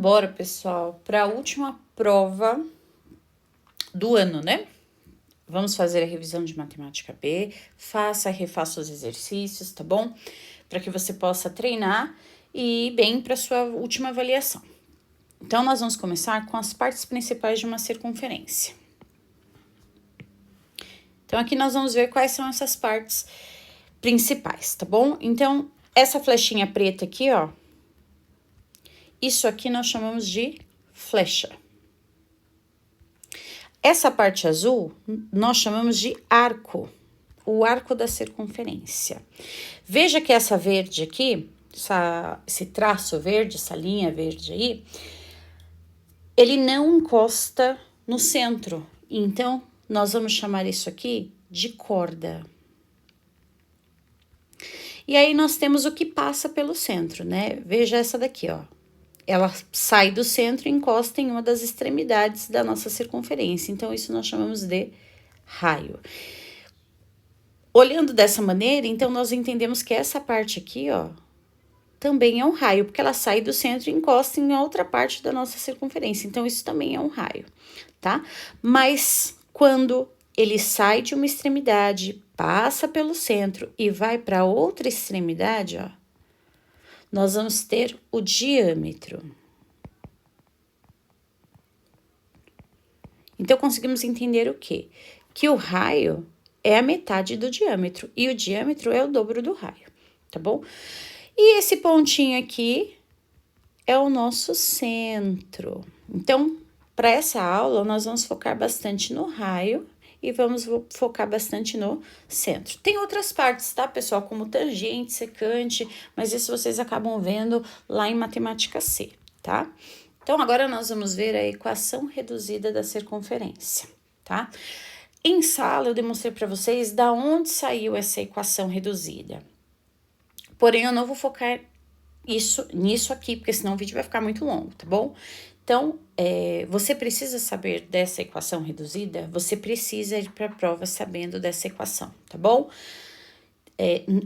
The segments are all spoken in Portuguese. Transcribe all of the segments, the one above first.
bora, pessoal, para a última prova do ano, né? Vamos fazer a revisão de matemática B, faça e refaça os exercícios, tá bom? Para que você possa treinar e ir bem para sua última avaliação. Então, nós vamos começar com as partes principais de uma circunferência. Então, aqui nós vamos ver quais são essas partes principais, tá bom? Então, essa flechinha preta aqui, ó, isso aqui nós chamamos de flecha. Essa parte azul, nós chamamos de arco, o arco da circunferência. Veja que essa verde aqui, esse traço verde, essa linha verde aí, ele não encosta no centro. Então, nós vamos chamar isso aqui de corda. E aí, nós temos o que passa pelo centro, né? Veja essa daqui, ó. Ela sai do centro e encosta em uma das extremidades da nossa circunferência. Então, isso nós chamamos de raio. Olhando dessa maneira, então, nós entendemos que essa parte aqui, ó, também é um raio, porque ela sai do centro e encosta em outra parte da nossa circunferência. Então, isso também é um raio, tá? Mas, quando ele sai de uma extremidade, passa pelo centro e vai para outra extremidade, ó, nós vamos ter o diâmetro. Então, conseguimos entender o quê? Que o raio é a metade do diâmetro e o diâmetro é o dobro do raio, tá bom? E esse pontinho aqui é o nosso centro. Então, para essa aula, nós vamos focar bastante no raio e vamos focar bastante no centro. Tem outras partes, tá, pessoal? Como tangente, secante, mas isso vocês acabam vendo lá em matemática C, tá? Então, agora nós vamos ver a equação reduzida da circunferência, tá? Em sala, eu demonstrei para vocês da onde saiu essa equação reduzida. Porém, eu não vou focar nisso aqui, porque senão o vídeo vai ficar muito longo, tá bom? Então, você precisa saber dessa equação reduzida, você precisa ir para a prova sabendo dessa equação, tá bom?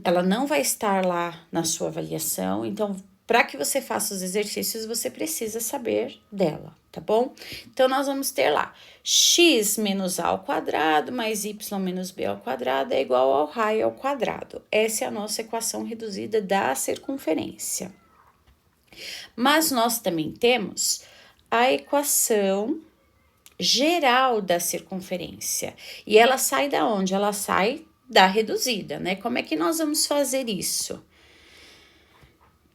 Ela não vai estar lá na sua avaliação, então, para que você faça os exercícios, você precisa saber dela, tá bom? Então, nós vamos ter lá, x menos a ao quadrado mais y menos b ao quadrado é igual ao raio ao quadrado. Essa é a nossa equação reduzida da circunferência. Mas nós também temos a equação geral da circunferência. E ela sai da onde? Ela sai da reduzida, né? Como é que nós vamos fazer isso?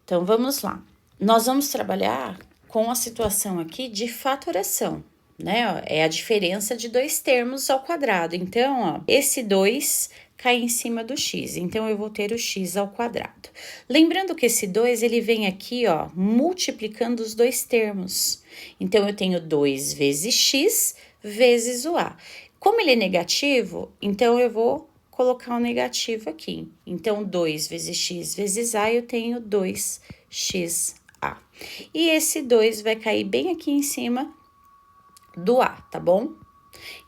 Então, vamos lá. Nós vamos trabalhar com a situação aqui de fatoração, né? É a diferença de dois termos ao quadrado. Então, ó, esse 2 cai em cima do x, então eu vou ter o x ao quadrado. Lembrando que esse 2, ele vem aqui, ó, multiplicando os dois termos. Então, eu tenho 2 vezes x vezes o a. Como ele é negativo, então eu vou colocar um negativo aqui. Então, 2 vezes x vezes a, eu tenho 2xa. E esse 2 vai cair bem aqui em cima do a, tá bom?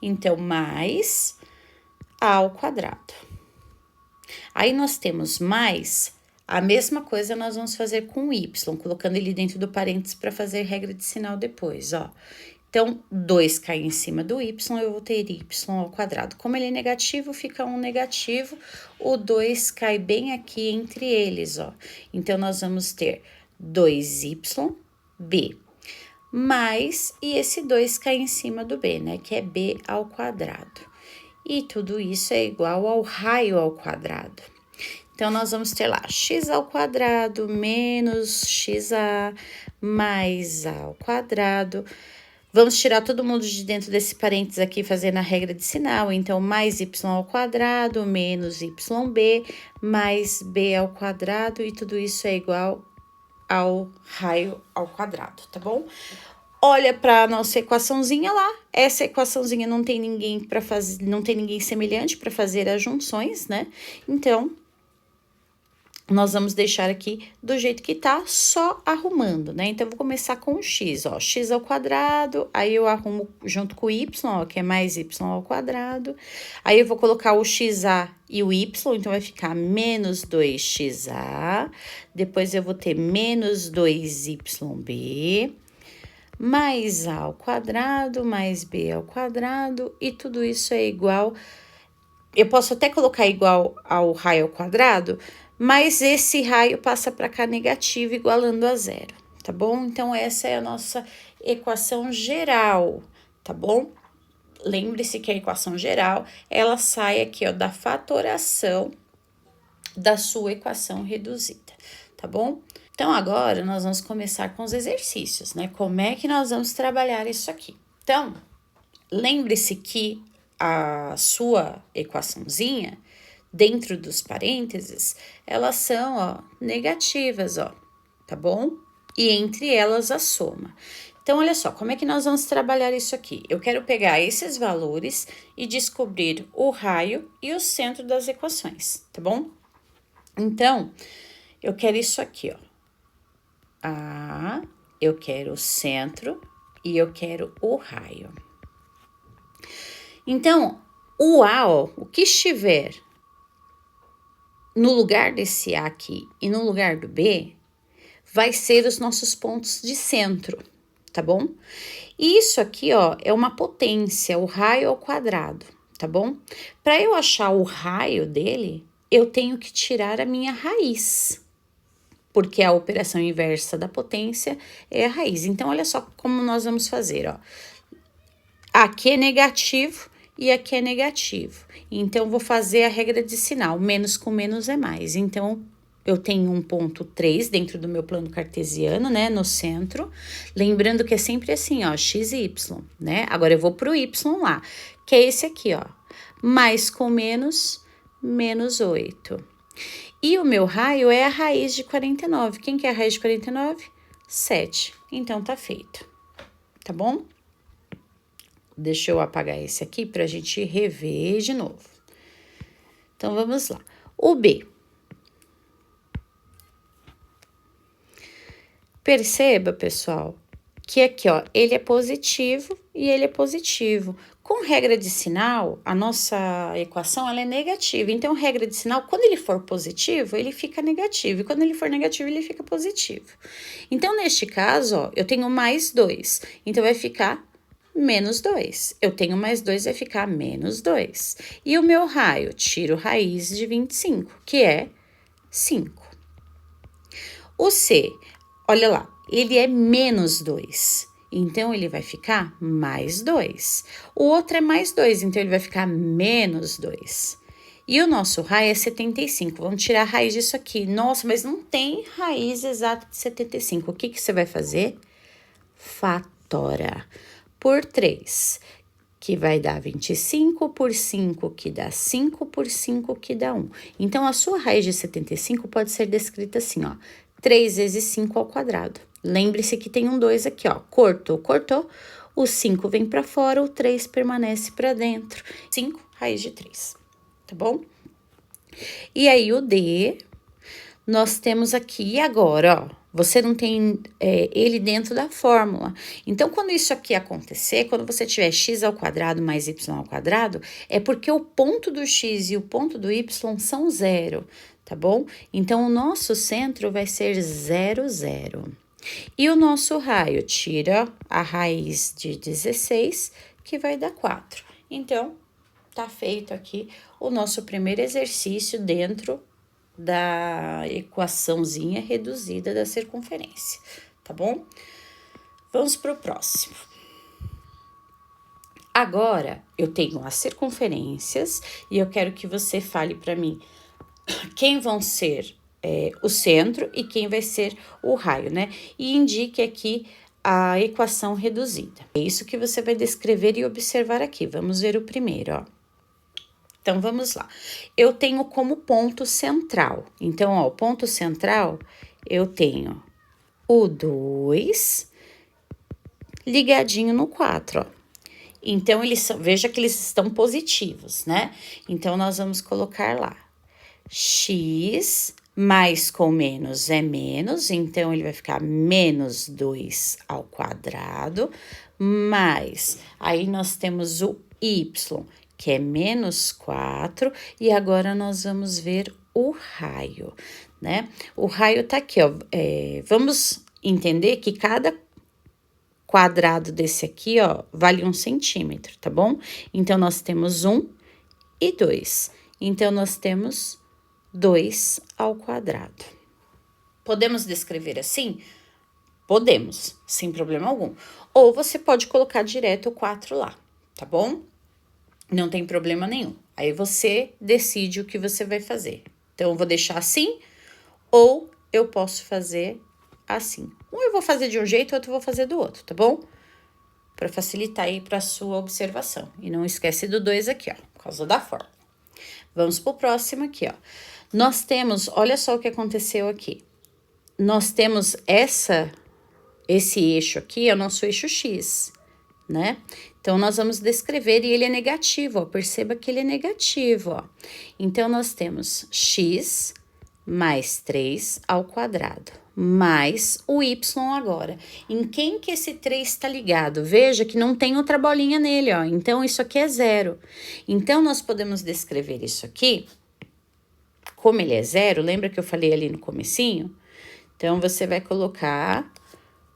Então, mais a ao quadrado. Aí, nós temos mais, a mesma coisa nós vamos fazer com o y, colocando ele dentro do parênteses para fazer regra de sinal depois, ó. Então, 2 cai em cima do y, eu vou ter y ao quadrado. Como ele é negativo, fica um negativo, o 2 cai bem aqui entre eles, ó. Então, nós vamos ter 2yb mais, e esse 2 cai em cima do b, né, que é b ao quadrado. E tudo isso é igual ao raio ao quadrado. Então, nós vamos ter lá x ao quadrado menos xa mais a ao quadrado. Vamos tirar todo mundo de dentro desse parênteses aqui, fazendo a regra de sinal. Então, mais y ao quadrado menos yb mais b ao quadrado. E tudo isso é igual ao raio ao quadrado, tá bom? Olha para a nossa equaçãozinha lá. Essa equaçãozinha não tem ninguém para fazer, não tem ninguém semelhante para fazer as junções, né? Então, nós vamos deixar aqui do jeito que tá, só arrumando, né? Então, eu vou começar com o x, ó. X ao quadrado, aí eu arrumo junto com o y, ó, que é mais y ao quadrado. Aí, eu vou colocar o xa e o y, então vai ficar menos 2xa. Depois, eu vou ter menos 2yb. mais A ao quadrado, mais B ao quadrado, e tudo isso é igual. Eu posso até colocar igual ao raio ao quadrado, mas esse raio passa para cá negativo, igualando a zero, tá bom? Então, essa é a nossa equação geral, tá bom? Lembre-se que a equação geral, ela sai aqui, ó, da fatoração da sua equação reduzida, tá bom? Então, agora nós vamos começar com os exercícios, né? Como é que nós vamos trabalhar isso aqui? Então, lembre-se que a sua equaçãozinha, dentro dos parênteses, elas são, ó, negativas, ó, tá bom? E entre elas a soma. Então, olha só, como é que nós vamos trabalhar isso aqui? Eu quero pegar esses valores e descobrir o raio e o centro das equações, tá bom? Então, eu quero isso aqui, ó. Eu quero o centro e eu quero o raio. Então, o A, ó, o que estiver no lugar desse A aqui e no lugar do B, vai ser os nossos pontos de centro, tá bom? E isso aqui, ó, é uma potência, o raio ao quadrado, tá bom? Para eu achar o raio dele, eu tenho que tirar a minha raiz, porque a operação inversa da potência é a raiz. Então, olha só como nós vamos fazer, ó. Aqui é negativo e aqui é negativo. Então, vou fazer a regra de sinal, menos com menos é mais. Então, eu tenho um ponto 3 dentro do meu plano cartesiano, né, no centro. Lembrando que é sempre assim, ó, x e y, né? Agora, eu vou pro y lá, que é esse aqui, ó. Mais com menos, menos 8. E o meu raio é a raiz de 49. Quem que é a raiz de 49? 7. Então, tá feito. Tá bom? Deixa eu apagar esse aqui para a gente rever de novo. Então, vamos lá. O B. Perceba, pessoal, que aqui, ó, ele é positivo e ele é positivo. Com regra de sinal, a nossa equação, ela é negativa. Então, regra de sinal, quando ele for positivo, ele fica negativo. E quando ele for negativo, ele fica positivo. Então, neste caso, ó, eu tenho mais 2. Então, vai ficar menos 2. Eu tenho mais 2, vai ficar menos 2. E o meu raio, tiro raiz de 25, que é 5. O C, olha lá, ele é menos 2. Então, ele vai ficar mais 2. O outro é mais 2, então ele vai ficar menos 2. E o nosso raio é 75. Vamos tirar a raiz disso aqui. Nossa, mas não tem raiz exata de 75. O que que você vai fazer? Fatora por 3, que vai dar 25 por 5, que dá 5 por 5, que dá 1. Então, a sua raiz de 75 pode ser descrita assim, ó. 3 vezes 5 ao quadrado. Lembre-se que tem um 2 aqui, ó. Cortou, cortou. O 5 vem para fora, o 3 permanece para dentro. 5 raiz de 3, tá bom? E aí, o D, nós temos aqui agora, ó. Você não tem ele dentro da fórmula. Então, quando isso aqui acontecer, quando você tiver x ao quadrado mais y ao quadrado, é porque o ponto do x e o ponto do y são zero, tá bom? Então, o nosso centro vai ser 0, 0. E o nosso raio tira a raiz de 16, que vai dar 4. Então, tá feito aqui o nosso primeiro exercício dentro da equaçãozinha reduzida da circunferência, tá bom? Vamos para o próximo. Agora, eu tenho as circunferências e eu quero que você fale para mim quem vão ser o centro e quem vai ser o raio, né? E indique aqui a equação reduzida. É isso que você vai descrever e observar aqui. Vamos ver o primeiro, ó. Então, vamos lá. Eu tenho como ponto central. Então, ó, o ponto central, eu tenho o 2 ligadinho no 4, ó. Então, veja que eles estão positivos, né? Então, nós vamos colocar lá. X mais com menos é menos, então, ele vai ficar menos 2 ao quadrado, mais, aí nós temos o y, que é menos 4, e agora nós vamos ver o raio, né? O raio tá aqui, ó. Vamos entender que cada quadrado desse aqui, ó, vale 1 centímetro, tá bom? Então, nós temos 1 e 2. Então, nós temos 2 ao quadrado. Podemos descrever assim? Podemos, sem problema algum. Ou você pode colocar direto o 4 lá, tá bom? Não tem problema nenhum. Aí você decide o que você vai fazer. Então, eu vou deixar assim, ou eu posso fazer assim. Um eu vou fazer de um jeito, outro eu vou fazer do outro, tá bom? Para facilitar aí para sua observação. E não esquece do 2 aqui, ó, por causa da forma. Vamos pro próximo aqui, ó. Nós temos, olha só o que aconteceu aqui. Nós temos esse eixo aqui, é o nosso eixo X, né? Então, nós vamos descrever e ele é negativo, ó. Perceba que ele é negativo, ó. Então, nós temos x mais 3 ao quadrado, mais o y agora. Em quem que esse 3 está ligado? Veja que não tem outra bolinha nele, ó. Então, isso aqui é 0. Então, nós podemos descrever isso aqui, como ele é 0, lembra que eu falei ali no comecinho? Então, você vai colocar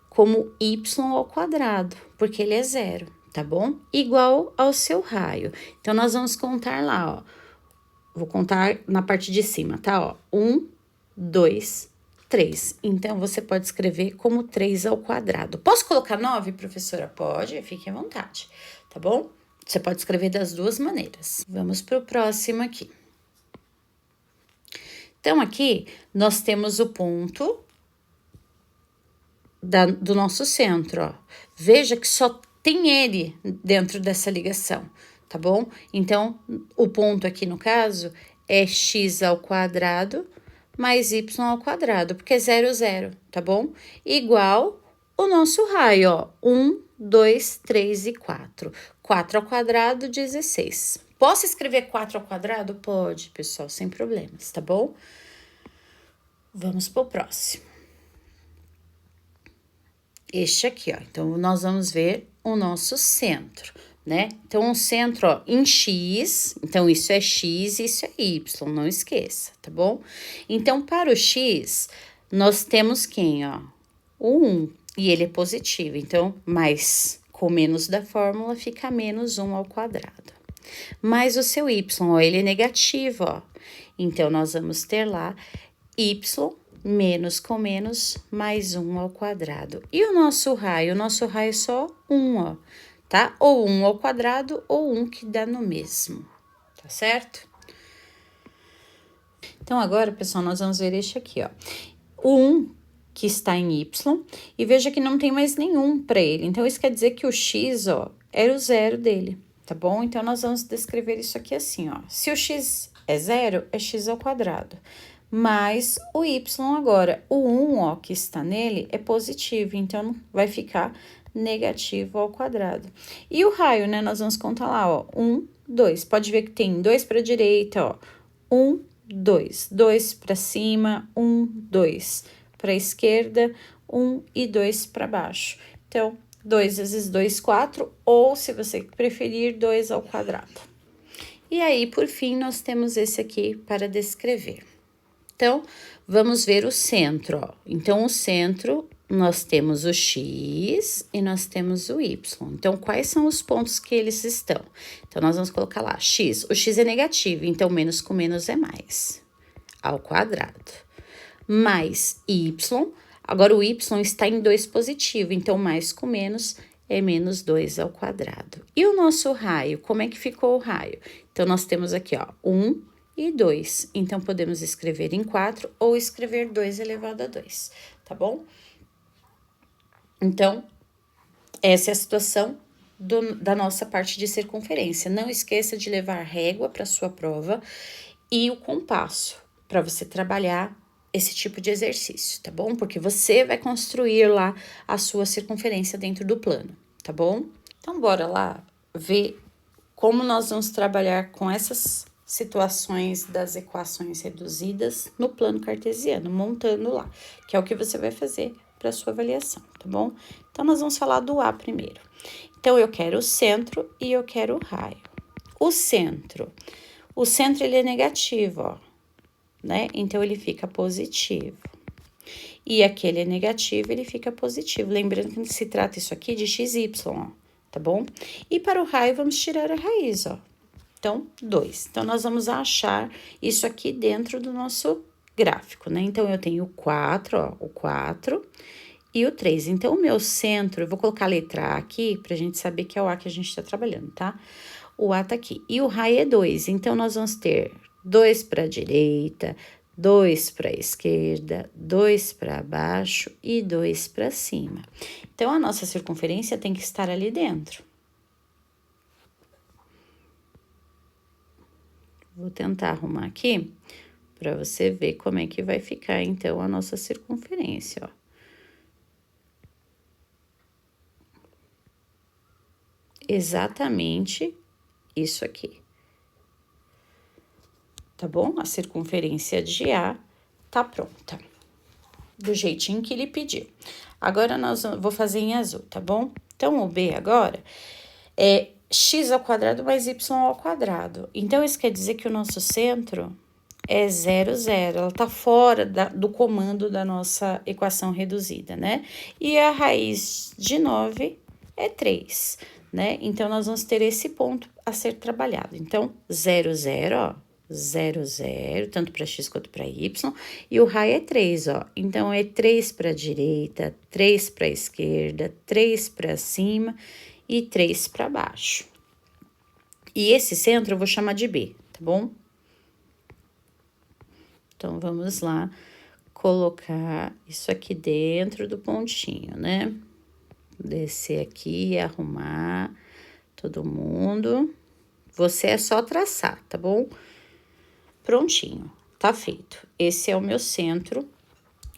como y ao quadrado, porque ele é 0, tá bom? Igual ao seu raio. Então, nós vamos contar lá, ó. Vou contar na parte de cima, tá? Ó, 1, 2, 3. Então, você pode escrever como 3 ao quadrado. Posso colocar 9, professora? Pode, fique à vontade, tá bom? Você pode escrever das duas maneiras. Vamos pro próximo aqui. Então, aqui, nós temos o ponto do nosso centro, ó. Veja que só tem ele dentro dessa ligação, tá bom? Então, o ponto aqui, no caso, é x ao quadrado mais y ao quadrado, porque é 0, 0, tá bom? Igual o nosso raio, ó, 1, 2, 3 e 4. 4 ao quadrado, 16. Posso escrever 4 ao quadrado? Pode, pessoal, sem problemas, tá bom? Vamos pro próximo. Este aqui, ó. Então, nós vamos ver o nosso centro, né? Então, o centro, ó, em x, então, isso é x e isso é y, não esqueça, tá bom? Então, para o x, nós temos quem, ó? O 1, e ele é positivo, então, mais com menos da fórmula, fica menos 1 ao quadrado. Mais o seu y, ó, ele é negativo, ó. Então, nós vamos ter lá y menos com menos, mais 1 ao quadrado. E o nosso raio? O nosso raio é só 1, ó, tá? Ou 1 ao quadrado, ou 1 que dá no mesmo, tá certo? Então, agora, pessoal, nós vamos ver este aqui, ó. O 1 que está em y, e veja que não tem mais nenhum para ele. Então, isso quer dizer que o x, ó, era o 0 dele, tá bom? Então, nós vamos descrever isso aqui assim, ó. Se o x é 0, é x ao quadrado. Mais o y agora. O 1, ó, que está nele é positivo, então vai ficar negativo ao quadrado. E o raio, né, nós vamos contar lá, ó, 1, 2. Pode ver que tem 2 para a direita, ó, 1, 2. 2 para cima, 1, 2. Para a esquerda, 1 e 2 para baixo. Então, 2 vezes 2, 4, ou, se você preferir, 2 ao quadrado. E aí, por fim, nós temos esse aqui para descrever. Então, vamos ver o centro, ó. Então, o centro, nós temos o x e nós temos o y. Então, quais são os pontos que eles estão? Então, nós vamos colocar lá, x. O x é negativo, então, menos com menos é mais, ao quadrado. Mais y, agora o y está em 2 positivo, então, mais com menos é menos 2 ao quadrado. E o nosso raio, como é que ficou o raio? Então, nós temos aqui, ó, 1 e 2. Então, podemos escrever em 4 ou escrever 2 elevado a 2, tá bom? Então, essa é a situação da nossa parte de circunferência. Não esqueça de levar régua para sua prova e o compasso para você trabalhar esse tipo de exercício, tá bom? Porque você vai construir lá a sua circunferência dentro do plano, tá bom? Então, bora lá ver como nós vamos trabalhar com essas situações das equações reduzidas no plano cartesiano, montando lá, que é o que você vai fazer para sua avaliação, tá bom? Então, nós vamos falar do A primeiro. Então, eu quero o centro e eu quero o raio. O centro ele é negativo, ó, né? Então, ele fica positivo. e aquele é negativo, ele fica positivo. Lembrando que se trata isso aqui de XY, ó, tá bom? E para o raio, vamos tirar a raiz, ó. Então, 2. Então, nós vamos achar isso aqui dentro do nosso gráfico, né? Então, eu tenho o 4, ó, o 4 e o 3. Então, o meu centro, eu vou colocar a letra A aqui, pra gente saber que é o A que a gente tá trabalhando, tá? O A tá aqui. E o raio é 2, então, nós vamos ter 2 para a direita, 2 para a esquerda, 2 para baixo e 2 para cima. Então, a nossa circunferência tem que estar ali dentro. Vou tentar arrumar aqui para você ver como é que vai ficar, então, a nossa circunferência, ó. Exatamente isso aqui. Tá bom? A circunferência de A tá pronta. Do jeitinho que ele pediu. Agora, vou fazer em azul, tá bom? Então, o B agora é x ao quadrado mais y ao quadrado. Então, isso quer dizer que o nosso centro é 0, 0. Ela tá fora do comando da nossa equação reduzida, né? E a raiz de 9 é 3, né? Então, nós vamos ter esse ponto a ser trabalhado. Então, 0, 0, ó. 0, 0, tanto para x quanto para y, e o raio é 3, ó. Então, é 3 para a direita, 3 para a esquerda, 3 para cima e 3 para baixo. E esse centro eu vou chamar de B, tá bom? Então, vamos lá colocar isso aqui dentro do pontinho, né? Descer aqui e arrumar todo mundo. Você é só traçar, tá bom? Prontinho, tá feito. Esse é o meu centro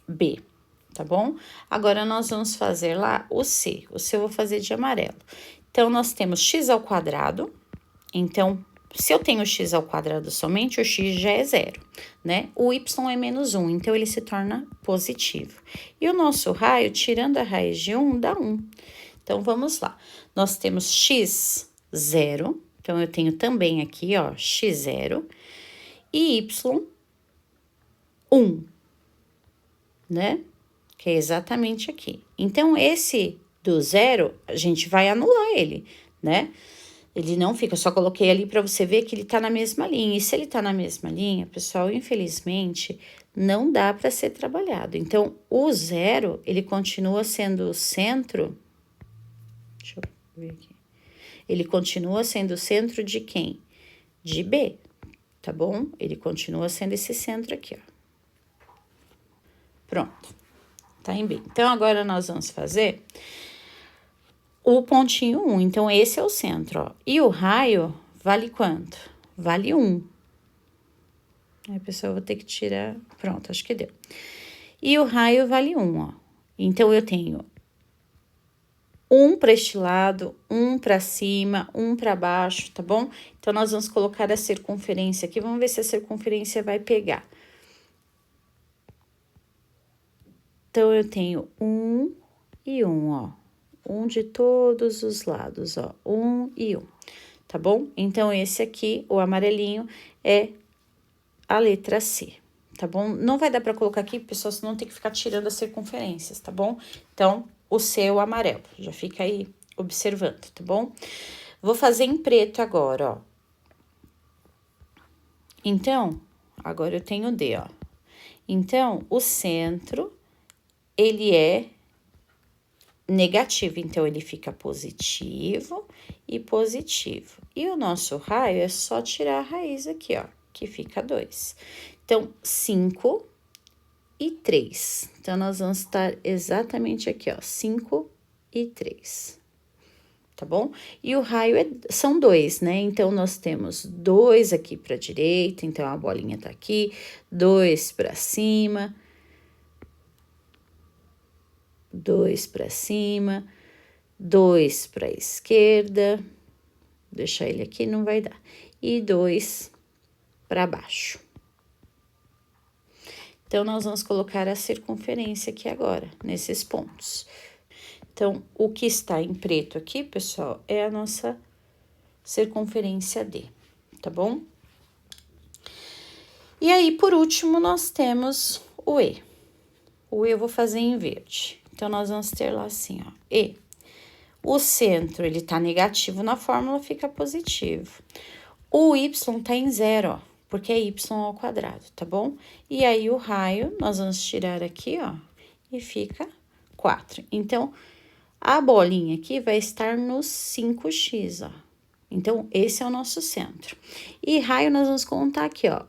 B, tá bom? Agora, nós vamos fazer lá o C. O C eu vou fazer de amarelo. Então, nós temos x ao quadrado. Então, se eu tenho x ao quadrado somente, o x já é 0, né? O y é menos 1, então ele se torna positivo. E o nosso raio, tirando a raiz de 1, dá 1. Então, vamos lá. Nós temos x, 0. Então, eu tenho também aqui, ó, x, 0. E y, 1, né? Que é exatamente aqui. Então, esse do 0, a gente vai anular ele, né? Ele não fica, eu só coloquei ali para você ver que ele tá na mesma linha. E se ele tá na mesma linha, pessoal, infelizmente, não dá para ser trabalhado. Então, o 0, ele continua sendo o centro. Deixa eu ver aqui. Ele continua sendo o centro de quem? De B, tá bom? Ele continua sendo esse centro aqui, ó. Pronto, tá em B. Então, agora nós vamos fazer o pontinho 1. Então, esse é o centro, ó. E o raio vale quanto? Vale 1. Aí, pessoal, eu vou ter que tirar. Pronto, acho que deu. E o raio vale 1, ó. Então, eu tenho 1 para este lado, 1 para cima, 1 para baixo, tá bom? Então, nós vamos colocar a circunferência aqui. Vamos ver se a circunferência vai pegar. Então, eu tenho 1 e 1, ó. 1 de todos os lados, ó. 1 e 1, tá bom? Então, esse aqui, o amarelinho, é a letra C, tá bom? Não vai dar para colocar aqui, pessoal, senão tem que ficar tirando as circunferências, tá bom? Então, o C é o amarelo, já fica aí observando, tá bom? Vou fazer em preto agora, ó. Então, agora eu tenho o D, ó. Então, o centro, ele é negativo, então ele fica positivo e positivo. E o nosso raio é só tirar a raiz aqui, ó, que fica 2. Então, 5 e 3. Então, nós vamos estar exatamente aqui, ó, 5 e 3. Tá bom? E o raio são 2, né? Então, nós temos 2 aqui para a direita, então a bolinha tá aqui, 2 para cima, 2 para cima, 2 para a esquerda, vou deixar ele aqui, não vai dar, e 2 para baixo. Então, nós vamos colocar a circunferência aqui agora, nesses pontos. Então, o que está em preto aqui, pessoal, é a nossa circunferência D, tá bom? E aí, por último, nós temos o E. O eu vou fazer em verde. Então, nós vamos ter lá assim, ó, e. O centro, ele tá negativo na fórmula, fica positivo. O y tá em zero, ó, porque é y ao quadrado, tá bom? E aí, o raio, nós vamos tirar aqui, ó, e fica 4. Então, a bolinha aqui vai estar no 5x, ó. Então, esse é o nosso centro. E raio, nós vamos contar aqui, ó.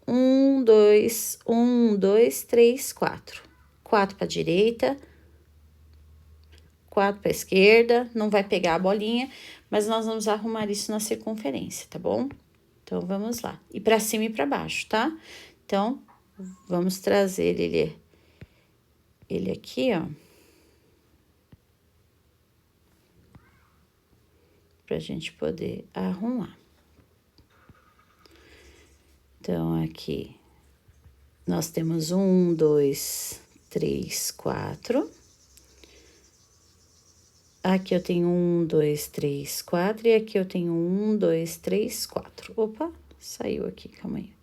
1, 2, 3, 4. 4 para a direita, 4 para a esquerda. Não vai pegar a bolinha, mas nós vamos arrumar isso na circunferência, tá bom? Então, vamos lá. E para cima e para baixo, tá? Então, vamos trazer ele aqui, ó. Pra gente poder arrumar. Então, aqui, nós temos 1, 2, 3, 4. Aqui eu tenho 1, 2, 3, 4. E aqui eu tenho 1, 2, 3, 4. Opa, saiu aqui, calma aí.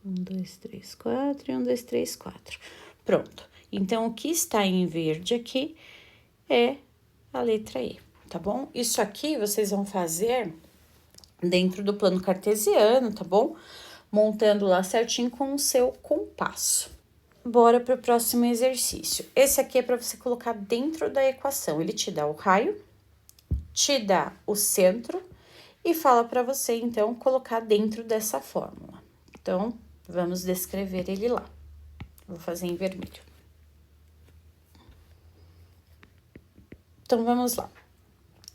1, 2, 3, 4 e 1, 2, 3, 4. Pronto. Então, o que está em verde aqui é a letra E, tá bom? Isso aqui vocês vão fazer dentro do plano cartesiano, tá bom? Montando lá certinho com o seu compasso. Bora para o próximo exercício. Esse aqui é para você colocar dentro da equação. Ele te dá o raio, te dá o centro e fala para você, então, colocar dentro dessa fórmula. Então, vamos descrever ele lá. Vou fazer em vermelho. Então, vamos lá.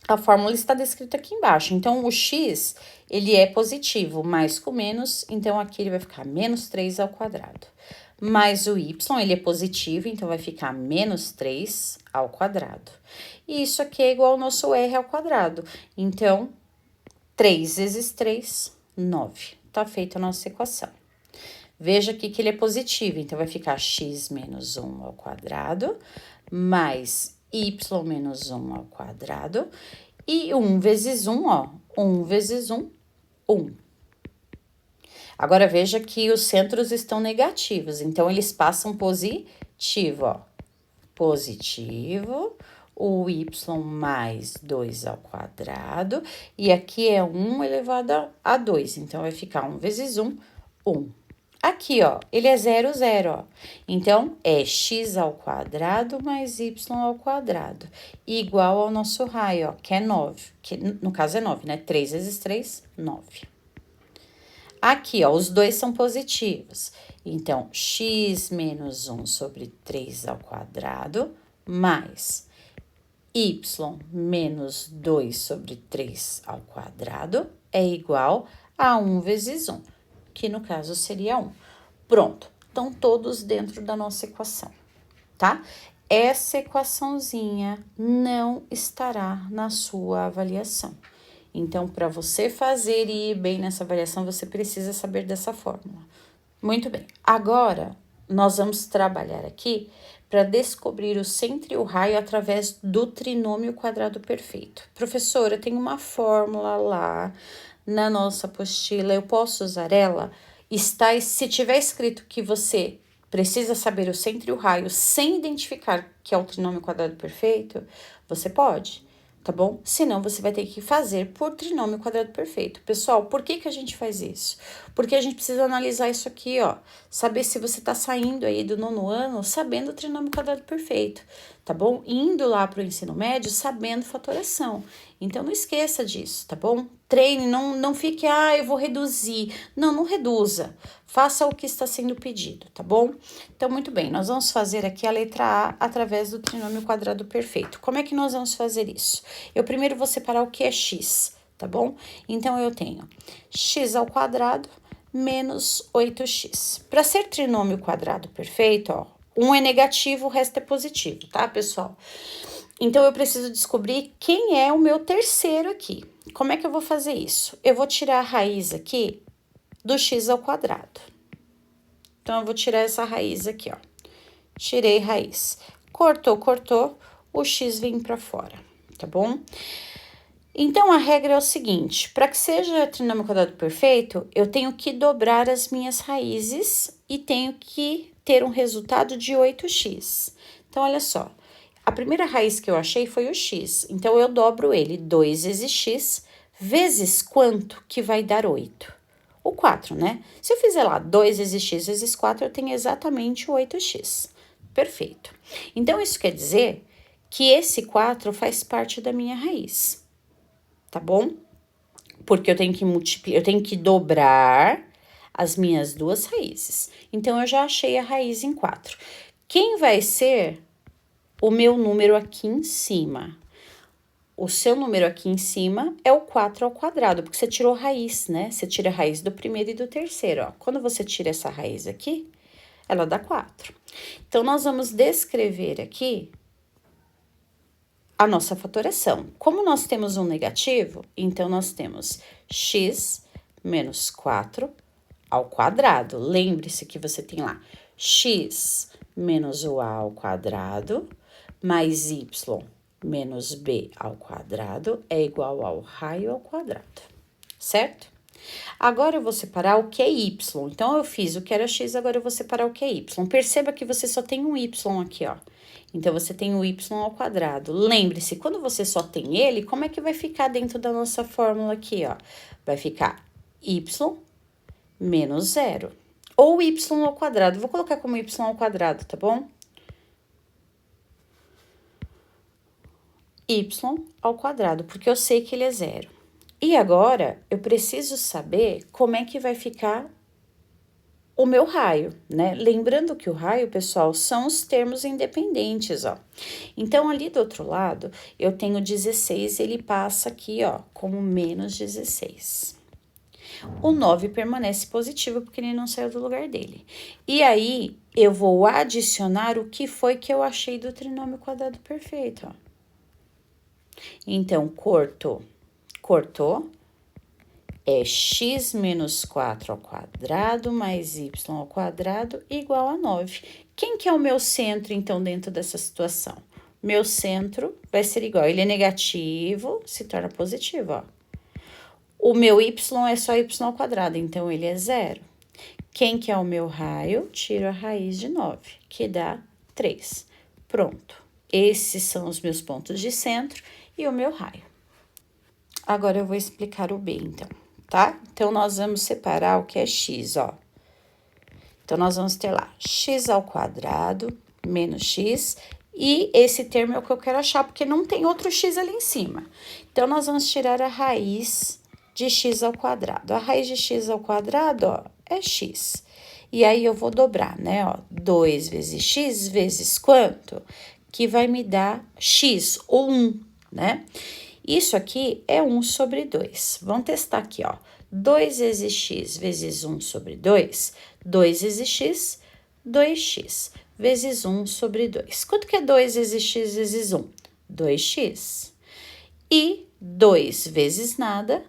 A fórmula está descrita aqui embaixo. Então, o x, ele é positivo, mais com menos, então aqui ele vai ficar menos 3 ao quadrado. Mais o y, ele é positivo, então vai ficar menos 3 ao quadrado. E isso aqui é igual ao nosso r ao quadrado. Então, 3 vezes 3, 9. Tá feita a nossa equação. Veja aqui que ele é positivo, então vai ficar x menos 1 ao quadrado, mais y menos 1 ao quadrado, e 1 vezes 1, ó, 1 vezes 1, 1. Agora, veja que os centros estão negativos, então, eles passam positivo, ó, positivo, o y mais 2 ao quadrado, e aqui é 1 elevado a 2, então, vai ficar 1 vezes 1, 1. Aqui, ó, ele é 0, 0, ó. Então, é x ao quadrado mais y ao quadrado, igual ao nosso raio, ó, que é 9, que no caso é 9, né? 3 vezes 3, 9. Aqui, ó, os dois são positivos. Então, x menos 1 sobre 3 ao quadrado, mais y menos 2 sobre 3 ao quadrado, é igual a 1 vezes 1. Que no caso seria 1. Pronto, estão todos dentro da nossa equação, tá? Essa equaçãozinha não estará na sua avaliação. Então, para você fazer e ir bem nessa avaliação, você precisa saber dessa fórmula. Muito bem, agora nós vamos trabalhar aqui para descobrir o centro e o raio através do trinômio quadrado perfeito. Professora, tem uma fórmula lá na nossa apostila, eu posso usar ela? Se tiver escrito que você precisa saber o centro e o raio sem identificar que é o trinômio quadrado perfeito, você pode, tá bom? Senão, você vai ter que fazer por trinômio quadrado perfeito. Pessoal, por que a gente faz isso? Porque a gente precisa analisar isso aqui, ó, saber se você tá saindo aí do 9º ano sabendo o trinômio quadrado perfeito, tá bom? Indo lá pro ensino médio sabendo fatoração. Então, não esqueça disso, tá bom? Treine, não fique, eu vou reduzir. Não reduza. Faça o que está sendo pedido, tá bom? Então, muito bem, nós vamos fazer aqui a letra A através do trinômio quadrado perfeito. Como é que nós vamos fazer isso? Eu primeiro vou separar o que é x, tá bom? Então, eu tenho x ao quadrado menos 8x. Para ser trinômio quadrado perfeito, ó, um é negativo, o resto é positivo, tá, pessoal? Então, eu preciso descobrir quem é o meu terceiro aqui. Como é que eu vou fazer isso? Eu vou tirar a raiz aqui do x ao quadrado. Então, eu vou tirar essa raiz aqui, ó. Tirei raiz. Cortou, o x vem pra fora, tá bom? Então, a regra é o seguinte, para que seja trinômio quadrado perfeito, eu tenho que dobrar as minhas raízes e tenho que ter um resultado de 8x. Então, olha só, a primeira raiz que eu achei foi o x, então eu dobro ele, 2 vezes x, vezes quanto que vai dar 8? O 4, né? Se eu fizer lá 2 vezes x vezes 4, eu tenho exatamente o 8x. Perfeito. Então, isso quer dizer que esse 4 faz parte da minha raiz. Tá bom? Porque eu tenho que multiplicar, eu tenho que dobrar as minhas duas raízes. Então, eu já achei a raiz em 4. Quem vai ser o meu número aqui em cima? O seu número aqui em cima é o 4 ao quadrado, porque você tirou raiz, né? Você tira a raiz do primeiro e do terceiro, ó. Quando você tira essa raiz aqui, ela dá 4. Então, nós vamos descrever aqui a nossa fatoração. Como nós temos um negativo, então nós temos x menos 4 ao quadrado. Lembre-se que você tem lá x menos o a ao quadrado mais y menos b ao quadrado é igual ao raio ao quadrado, certo? Agora eu vou separar o que é y. Então, eu fiz o que era x, agora eu vou separar o que é y. Perceba que você só tem um y aqui, ó. Então, você tem o y ao quadrado. Lembre-se, quando você só tem ele, como é que vai ficar dentro da nossa fórmula aqui, ó? Vai ficar y menos 0. Ou y ao quadrado. Vou colocar como y ao quadrado, tá bom? Y ao quadrado, porque eu sei que ele é 0. E agora, eu preciso saber como é que vai ficar o meu raio, né? Lembrando que o raio, pessoal, são os termos independentes, ó. Então, ali do outro lado, eu tenho 16, ele passa aqui, ó, como menos 16. O 9 permanece positivo, porque ele não saiu do lugar dele. E aí, eu vou adicionar o que foi que eu achei do trinômio quadrado perfeito, ó. Então, cortou, é x menos 4 ao quadrado mais y ao quadrado igual a 9. Quem que é o meu centro, então, dentro dessa situação? Meu centro vai ser igual, ele é negativo, se torna positivo, ó. O meu y é só y ao quadrado, então ele é 0. Quem que é o meu raio? Tiro a raiz de 9, que dá 3. Pronto. Esses são os meus pontos de centro e o meu raio. Agora, eu vou explicar o b, então, tá? Então, nós vamos separar o que é x, ó. Então, nós vamos ter lá x ao quadrado menos x, e esse termo é o que eu quero achar, porque não tem outro x ali em cima. Então, nós vamos tirar a raiz de x ao quadrado. A raiz de x ao quadrado, ó, é x. E aí, eu vou dobrar, né, ó, 2 vezes x vezes quanto? Que vai me dar x, ou 1, né? Isso aqui é 1 sobre 2. Vamos testar aqui, ó. 2 vezes x vezes 1 sobre 2, 2 vezes x, 2x, vezes 1 sobre 2. Quanto que é 2 vezes x vezes 1? 2x. E 2 vezes nada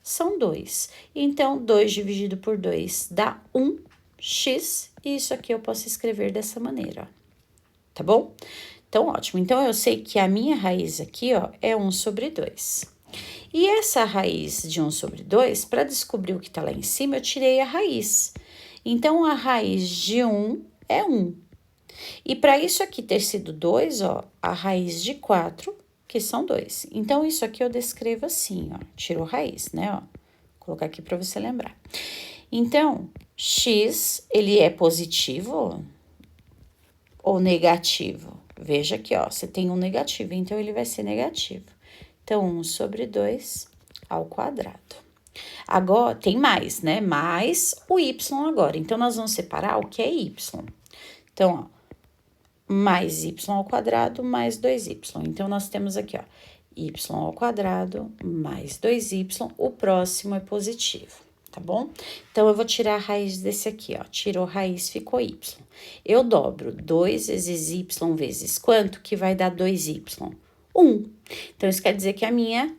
são 2. Então, 2 dividido por 2 dá 1x, e isso aqui eu posso escrever dessa maneira, ó. Tá bom? Então, ótimo. Então, eu sei que a minha raiz aqui, ó, é 1 sobre 2. E essa raiz de 1 sobre 2, para descobrir o que tá lá em cima, eu tirei a raiz. Então, a raiz de 1 é 1. E para isso aqui ter sido 2, ó, a raiz de 4, que são 2. Então, isso aqui eu descrevo assim, ó, tirou raiz, né, ó. Vou colocar aqui para você lembrar. Então, x, ele é positivo ou negativo? Veja aqui, ó, você tem um negativo, então ele vai ser negativo. Então, 1 sobre 2 ao quadrado. Agora, tem mais, né? Mais o y agora. Então, nós vamos separar o que é y. Então, ó, mais y ao quadrado mais 2y. Então, nós temos aqui, ó, y ao quadrado mais 2y. O próximo é positivo, tá bom? Então, eu vou tirar a raiz desse aqui, ó. Tirou raiz, ficou y. Eu dobro 2 vezes y vezes quanto? Que vai dar 2y? 1. Então, isso quer dizer que a minha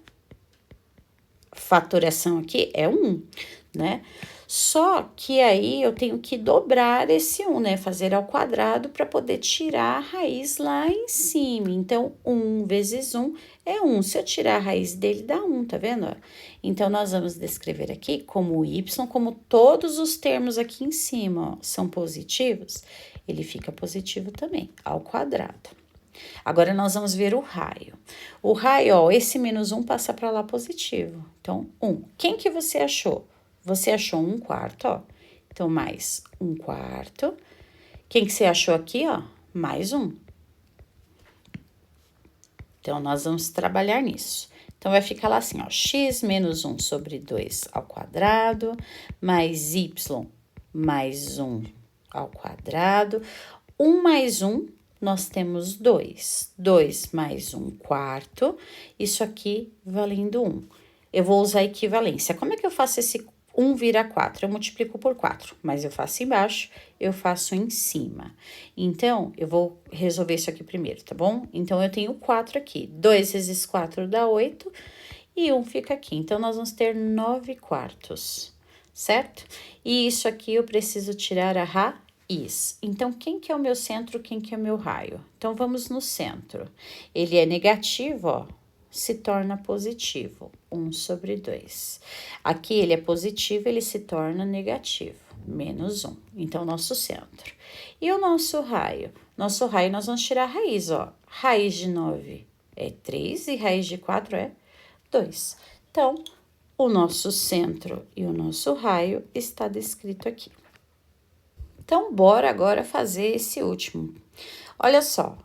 fatoração aqui é 1, né? Só que aí eu tenho que dobrar esse 1, né? Fazer ao quadrado para poder tirar a raiz lá em cima. Então, 1 vezes 1 é 1. Se eu tirar a raiz dele, dá 1, tá vendo? Então, nós vamos descrever aqui como y, como todos os termos aqui em cima, ó, são positivos, ele fica positivo também, ao quadrado. Agora, nós vamos ver o raio. O raio, ó, esse menos 1 passa para lá positivo. Então, 1. Quem que você achou? Você achou 1/4, ó. Então, mais 1/4. Quem que você achou aqui, ó? Mais 1. Então, nós vamos trabalhar nisso. Então, vai ficar lá assim, ó. X menos 1 sobre 2 ao quadrado, mais y mais 1 ao quadrado. 1 mais 1, nós temos 2. 2 mais 1/4, isso aqui valendo 1. Eu vou usar a equivalência. Como é que eu faço esse 1 vira 4? Eu multiplico por 4, mas eu faço embaixo, eu faço em cima. Então, eu vou resolver isso aqui primeiro, tá bom? Então, eu tenho 4 aqui. 2 vezes 4 dá 8 e 1 fica aqui. Então, nós vamos ter 9/4, certo? E isso aqui eu preciso tirar a raiz. Então, quem que é o meu centro, quem que é o meu raio? Então, vamos no centro. Ele é negativo, ó, se torna positivo, 1 sobre 2. Aqui ele é positivo, ele se torna negativo, menos 1. Então, nosso centro. E o nosso raio? Nosso raio, nós vamos tirar a raiz, ó. Raiz de 9 é 3 e raiz de 4 é 2. Então, o nosso centro e o nosso raio está descrito aqui. Então, bora agora fazer esse último. Olha só.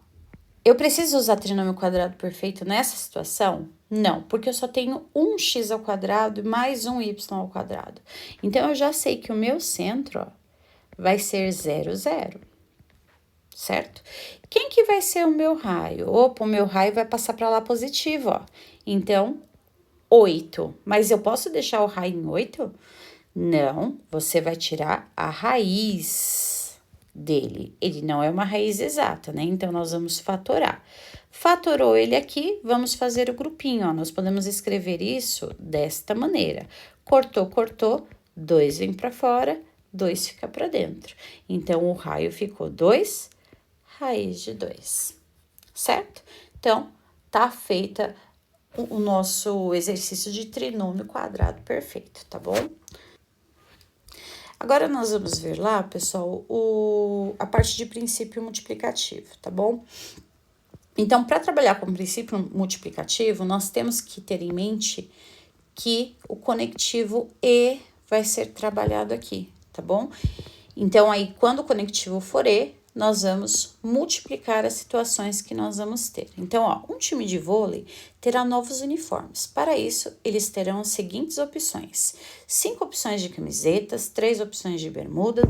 Eu preciso usar trinômio quadrado perfeito nessa situação? Não, porque eu só tenho um x ao quadrado e mais um y ao quadrado. Então, eu já sei que o meu centro, ó, vai ser 0, 0, certo? Quem que vai ser o meu raio? Opa, o meu raio vai passar para lá positivo, ó. Então, 8. Mas eu posso deixar o raio em 8? Não, você vai tirar a raiz dele. Ele não é uma raiz exata, né? Então, nós vamos fatorar. Fatorou ele aqui, vamos fazer o grupinho, ó. Nós podemos escrever isso desta maneira. Cortou, cortou, 2 vem para fora, 2 fica para dentro. Então, o raio ficou 2 raiz de 2, certo? Então, tá feita o nosso exercício de trinômio quadrado perfeito, tá bom? Agora, nós vamos ver lá, pessoal, a parte de princípio multiplicativo, tá bom? Então, para trabalhar com princípio multiplicativo, nós temos que ter em mente que o conectivo E vai ser trabalhado aqui, tá bom? Então, aí, quando o conectivo for E, nós vamos multiplicar as situações que nós vamos ter. Então, ó, um time de vôlei terá novos uniformes. Para isso, eles terão as seguintes opções: 5 opções de camisetas, 3 opções de bermudas,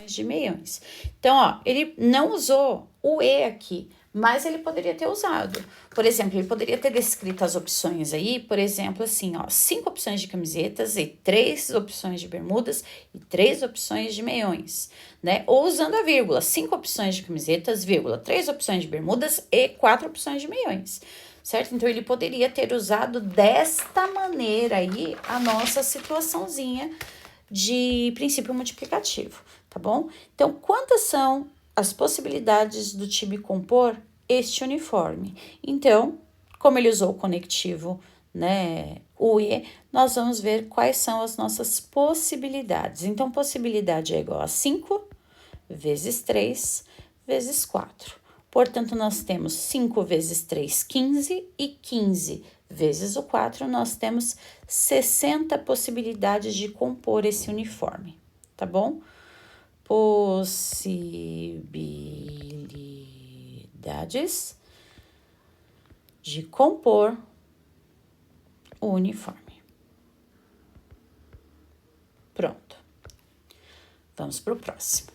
de meiões. Então, ó, ele não usou o E aqui, mas ele poderia ter usado. Por exemplo, ele poderia ter descrito as opções aí, por exemplo, assim, ó, 5 opções de camisetas e 3 opções de bermudas e 3 opções de meiões, né? Ou usando a vírgula, 5 opções de camisetas, vírgula, 3 opções de bermudas e 4 opções de meiões, certo? Então, ele poderia ter usado desta maneira aí a nossa situaçãozinha de princípio multiplicativo, tá bom? Então, quantas são as possibilidades do time compor este uniforme? Então, como ele usou o conectivo, né, o E, nós vamos ver quais são as nossas possibilidades. Então, possibilidade é igual a 5 vezes 3 vezes 4. Portanto, nós temos 5 vezes 3, 15, e 15 vezes o 4, nós temos 60 possibilidades de compor esse uniforme, tá bom? Possibilidades de compor o uniforme. Pronto. Vamos para o próximo.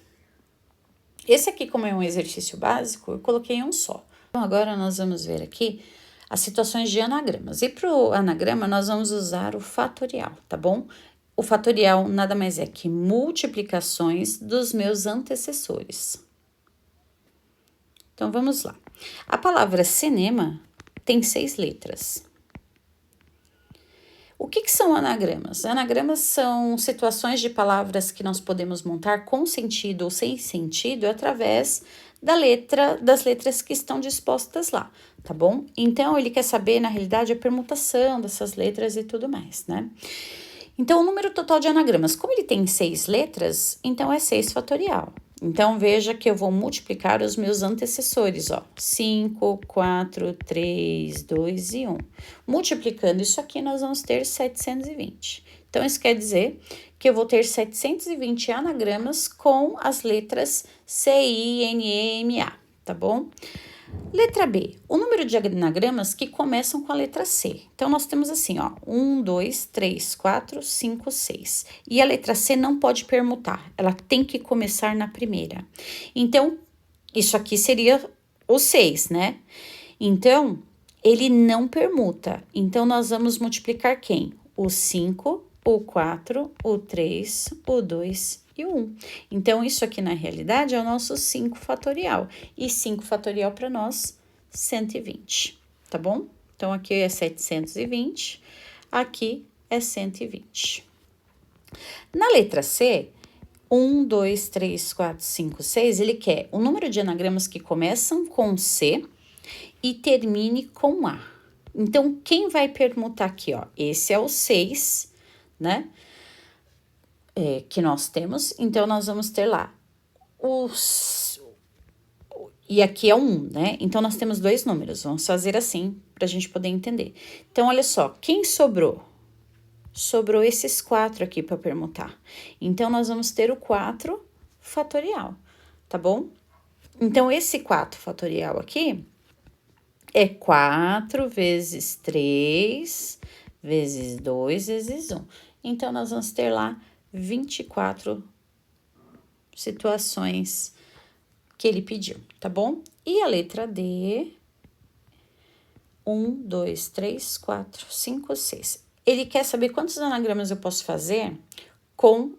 Esse aqui, como é um exercício básico, eu coloquei um só. Então, agora nós vamos ver aqui as situações de anagramas. E para o anagrama, nós vamos usar o fatorial, tá bom? O fatorial nada mais é que multiplicações dos meus antecessores. Então, vamos lá. A palavra cinema tem 6 letras. O que são anagramas? Anagramas são situações de palavras que nós podemos montar com sentido ou sem sentido através das letras que estão dispostas lá, tá bom? Então, ele quer saber, na realidade, a permutação dessas letras e tudo mais, né? Então, o número total de anagramas, como ele tem 6 letras, então é 6 fatorial. Então, veja que eu vou multiplicar os meus antecessores, ó. 5, 4, 3, 2 e 1. Multiplicando isso aqui, nós vamos ter 720. Então, isso quer dizer que eu vou ter 720 anagramas com as letras C, I, N, E, M, A, tá bom? Letra B, o número de anagramas que começam com a letra C. Então, nós temos assim, ó, 1, 2, 3, 4, 5, 6. E a letra C não pode permutar, ela tem que começar na primeira. Então, isso aqui seria o 6, né? Então, ele não permuta. Então, nós vamos multiplicar quem? O 5, o 4, o 3, o 2 e o 1. Então, isso aqui, na realidade, é o nosso 5 fatorial. E 5 fatorial para nós, 120, tá bom? Então, aqui é 720, aqui é 120. Na letra C, 1, 2, 3, 4, 5, 6, ele quer o número de anagramas que começam com C e termine com A. Então, quem vai permutar aqui, ó? Esse é o 6, né? Que nós temos, então nós vamos ter lá e aqui é 1, né? Então, nós temos 2 números, vamos fazer assim para a gente poder entender. Então, olha só, quem sobrou? Sobrou esses 4 aqui para permutar. Então, nós vamos ter o 4 fatorial, tá bom? Então, esse 4 fatorial aqui é 4 vezes 3 vezes 2 vezes 1. Então, nós vamos ter lá 24 situações que ele pediu, tá bom? E a letra D, 1, 2, 3, 4, 5, 6. Ele quer saber quantos anagramas eu posso fazer com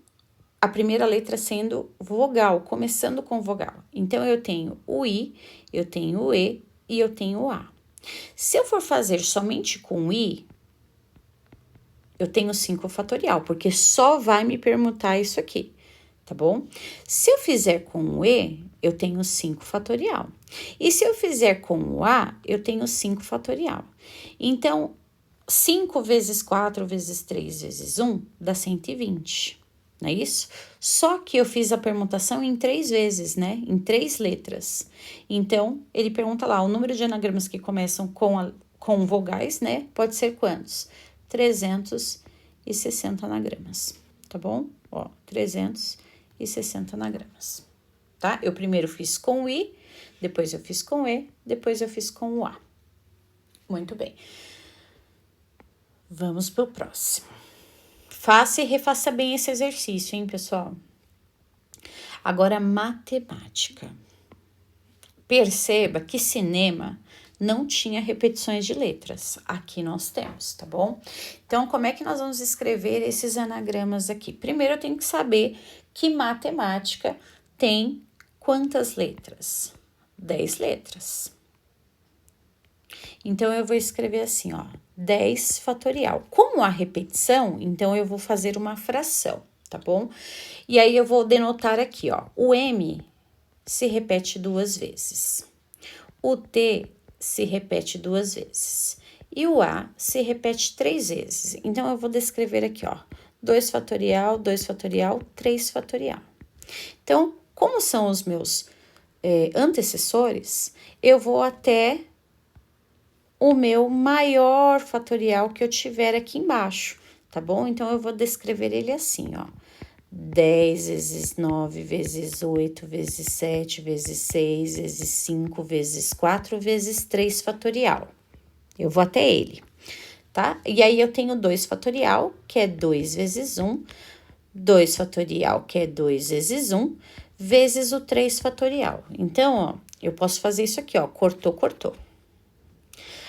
a primeira letra sendo vogal, começando com vogal. Então, eu tenho o I, eu tenho o E e eu tenho o A. Se eu for fazer somente com o I, eu tenho 5 fatorial, porque só vai me permutar isso aqui, tá bom? Se eu fizer com o E, eu tenho 5 fatorial. E se eu fizer com o A, eu tenho 5 fatorial. Então, 5 vezes 4 vezes 3 vezes 1 dá 120, não é isso? Só que eu fiz a permutação em 3 vezes, né? Em 3 letras. Então, ele pergunta lá, o número de anagramas que começam com vogais, né? Pode ser quantos? 360 anagramas, tá bom? Ó, 360 anagramas, tá? Eu primeiro fiz com o I, depois eu fiz com o E, depois eu fiz com o A. Muito bem. Vamos pro próximo. Faça e refaça bem esse exercício, hein, pessoal? Agora, matemática. Perceba que cinema não tinha repetições de letras. Aqui nós temos, tá bom? Então, como é que nós vamos escrever esses anagramas aqui? Primeiro, eu tenho que saber que matemática tem quantas letras? 10 letras. Então, eu vou escrever assim, ó, 10 fatorial. Como há repetição, então eu vou fazer uma fração, tá bom? E aí, eu vou denotar aqui, ó, o M se repete 2 vezes. O T se repete 2 vezes. E o A se repete 3 vezes. Então, eu vou descrever aqui, ó, 2 fatorial, 2 fatorial, 3 fatorial. Então, como são os meus antecessores, eu vou até o meu maior fatorial que eu tiver aqui embaixo, tá bom? Então, eu vou descrever ele assim, ó. 10 vezes 9 vezes 8 vezes 7 vezes 6 vezes 5 vezes 4 vezes 3 fatorial. Eu vou até ele, tá? E aí, eu tenho 2 fatorial, que é 2 vezes 1, 2 fatorial, que é 2 vezes 1, vezes o 3 fatorial. Então, ó, eu posso fazer isso aqui, ó, cortou, cortou.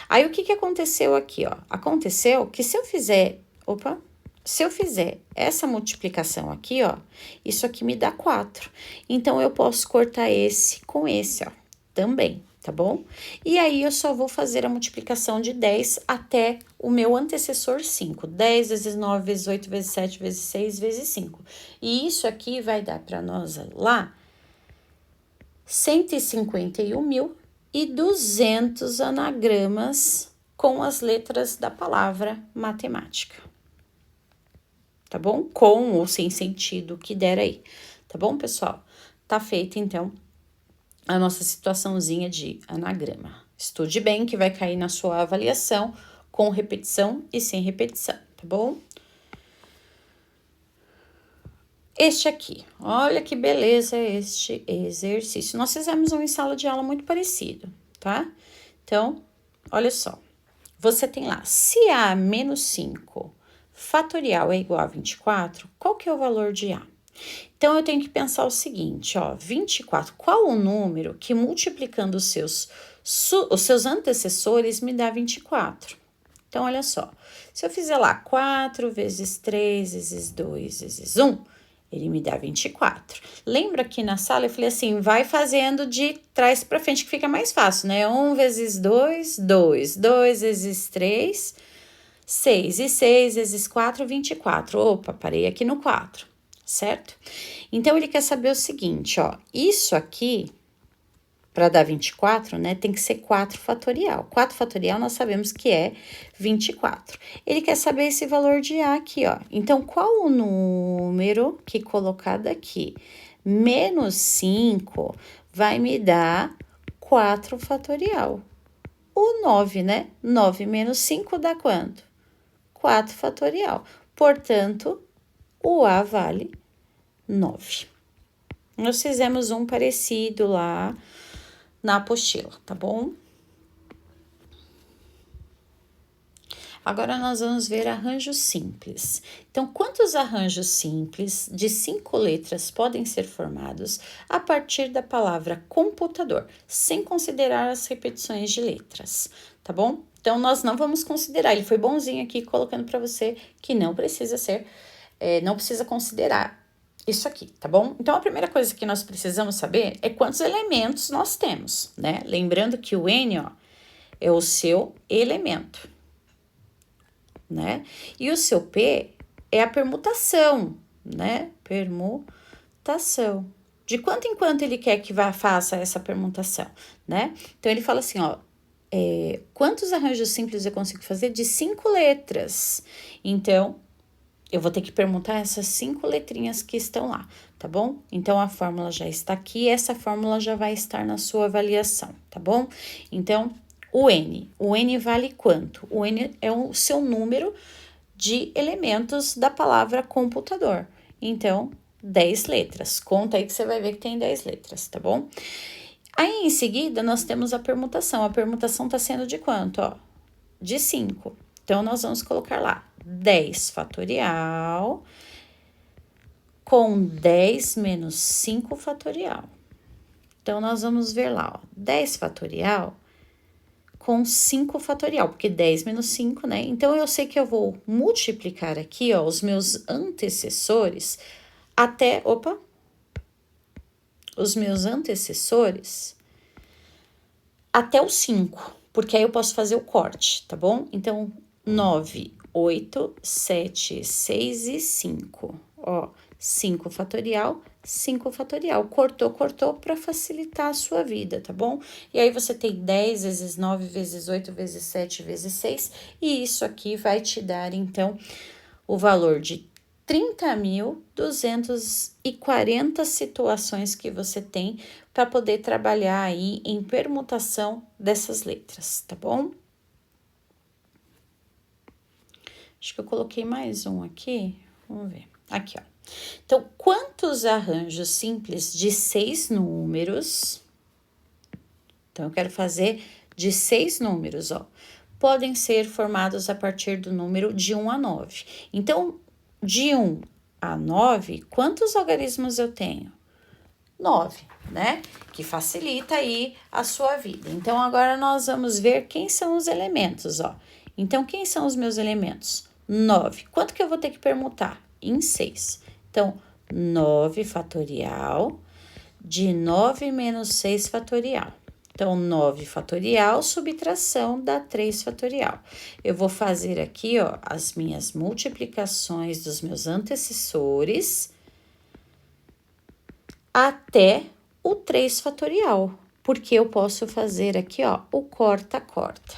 Aí, o que aconteceu aqui, ó? Aconteceu que se eu fizer essa multiplicação aqui, ó, isso aqui me dá 4. Então, eu posso cortar esse com esse, ó, também. tá bom? E aí, eu só vou fazer a multiplicação de 10 até o meu antecessor 5. 10 vezes 9, vezes 8, vezes 7, vezes 6, vezes 5. E isso aqui vai dar para nós lá 151.200 anagramas com as letras da palavra matemática. Tá bom? Com ou sem sentido que der aí. Tá bom, pessoal? Tá feita, então, a nossa situaçãozinha de anagrama. Estude bem que vai cair na sua avaliação com repetição e sem repetição, tá bom? Este aqui, olha que beleza este exercício. Nós fizemos um em sala de aula muito parecido, tá? Então, olha só. Você tem lá, se A menos 5 fatorial é igual a 24, qual que é o valor de A? Então, eu tenho que pensar o seguinte, ó, 24, qual o número que multiplicando os seus antecessores me dá 24? Então, olha só, se eu fizer lá 4 vezes 3 vezes 2 vezes 1, ele me dá 24. Lembra que na sala eu falei assim, vai fazendo de trás para frente que fica mais fácil, né? 1 vezes 2, 2. 2 vezes 3, 6. E 6 vezes 4, 24. Opa, parei aqui no 4, certo? Então, ele quer saber o seguinte, ó. Isso aqui, para dar 24, né, tem que ser 4 fatorial. 4 fatorial nós sabemos que é 24. Ele quer saber esse valor de A aqui, ó. Então, qual o número que colocado aqui? Menos 5 vai me dar 4 fatorial. O 9, né? 9 menos 5 dá quanto? 4 fatorial. Portanto, o A vale 9. Nós fizemos um parecido lá na apostila, tá bom? Agora, nós vamos ver arranjos simples. Então, quantos arranjos simples de 5 letras podem ser formados a partir da palavra computador, sem considerar as repetições de letras, tá bom? Então, nós não vamos considerar, ele foi bonzinho aqui colocando para você que não precisa ser, não precisa considerar isso aqui, tá bom? Então, a primeira coisa que nós precisamos saber é quantos elementos nós temos, né? Lembrando que o N, ó, é o seu elemento, né? E o seu P é a permutação, né? Permutação. De quanto em quanto ele quer que faça essa permutação, né? Então, ele fala assim, ó, quantos arranjos simples eu consigo fazer? De 5 letras. Então, eu vou ter que permutar essas 5 letrinhas que estão lá, tá bom? Então, a fórmula já está aqui, essa fórmula já vai estar na sua avaliação, tá bom? Então, o N vale quanto? O N é o seu número de elementos da palavra computador. Então, 10 letras. Conta aí que você vai ver que tem 10 letras, tá bom? Aí, em seguida, nós temos a permutação. A permutação tá sendo de quanto, ó? De 5. Então, nós vamos colocar lá 10 fatorial com 10 menos 5 fatorial. Então, nós vamos ver lá, ó, 10 fatorial com 5 fatorial, porque 10 menos 5, né? Então, eu sei que eu vou multiplicar aqui, ó, os meus antecessores até, os meus antecessores até o 5, porque aí eu posso fazer o corte, tá bom? Então, 9, 8, 7, 6 e 5, ó, 5 fatorial, 5 fatorial. Cortou para facilitar a sua vida, tá bom? E aí, você tem 10 vezes 9 vezes 8 vezes 7 vezes 6, e isso aqui vai te dar, então, o valor de 30.240 situações que você tem para poder trabalhar aí em permutação dessas letras, tá bom? Acho que eu coloquei mais um aqui, vamos ver. Aqui, ó. Então, quantos arranjos simples de 6 números? Então, eu quero fazer de 6 números, ó. Podem ser formados a partir do número de 1 a 9. Então, de 1 a 9, quantos algarismos eu tenho? 9, né? Que facilita aí a sua vida. Então, agora nós vamos ver quem são os elementos, ó. Então, quem são os meus elementos? 9. Quanto que eu vou ter que permutar? Em 6. Então, 9 fatorial de 9 menos 6 fatorial. Então, 9 fatorial, subtração dá 3 fatorial. Eu vou fazer aqui, ó, as minhas multiplicações dos meus antecessores até o 3 fatorial, porque eu posso fazer aqui, ó, o corta-corta.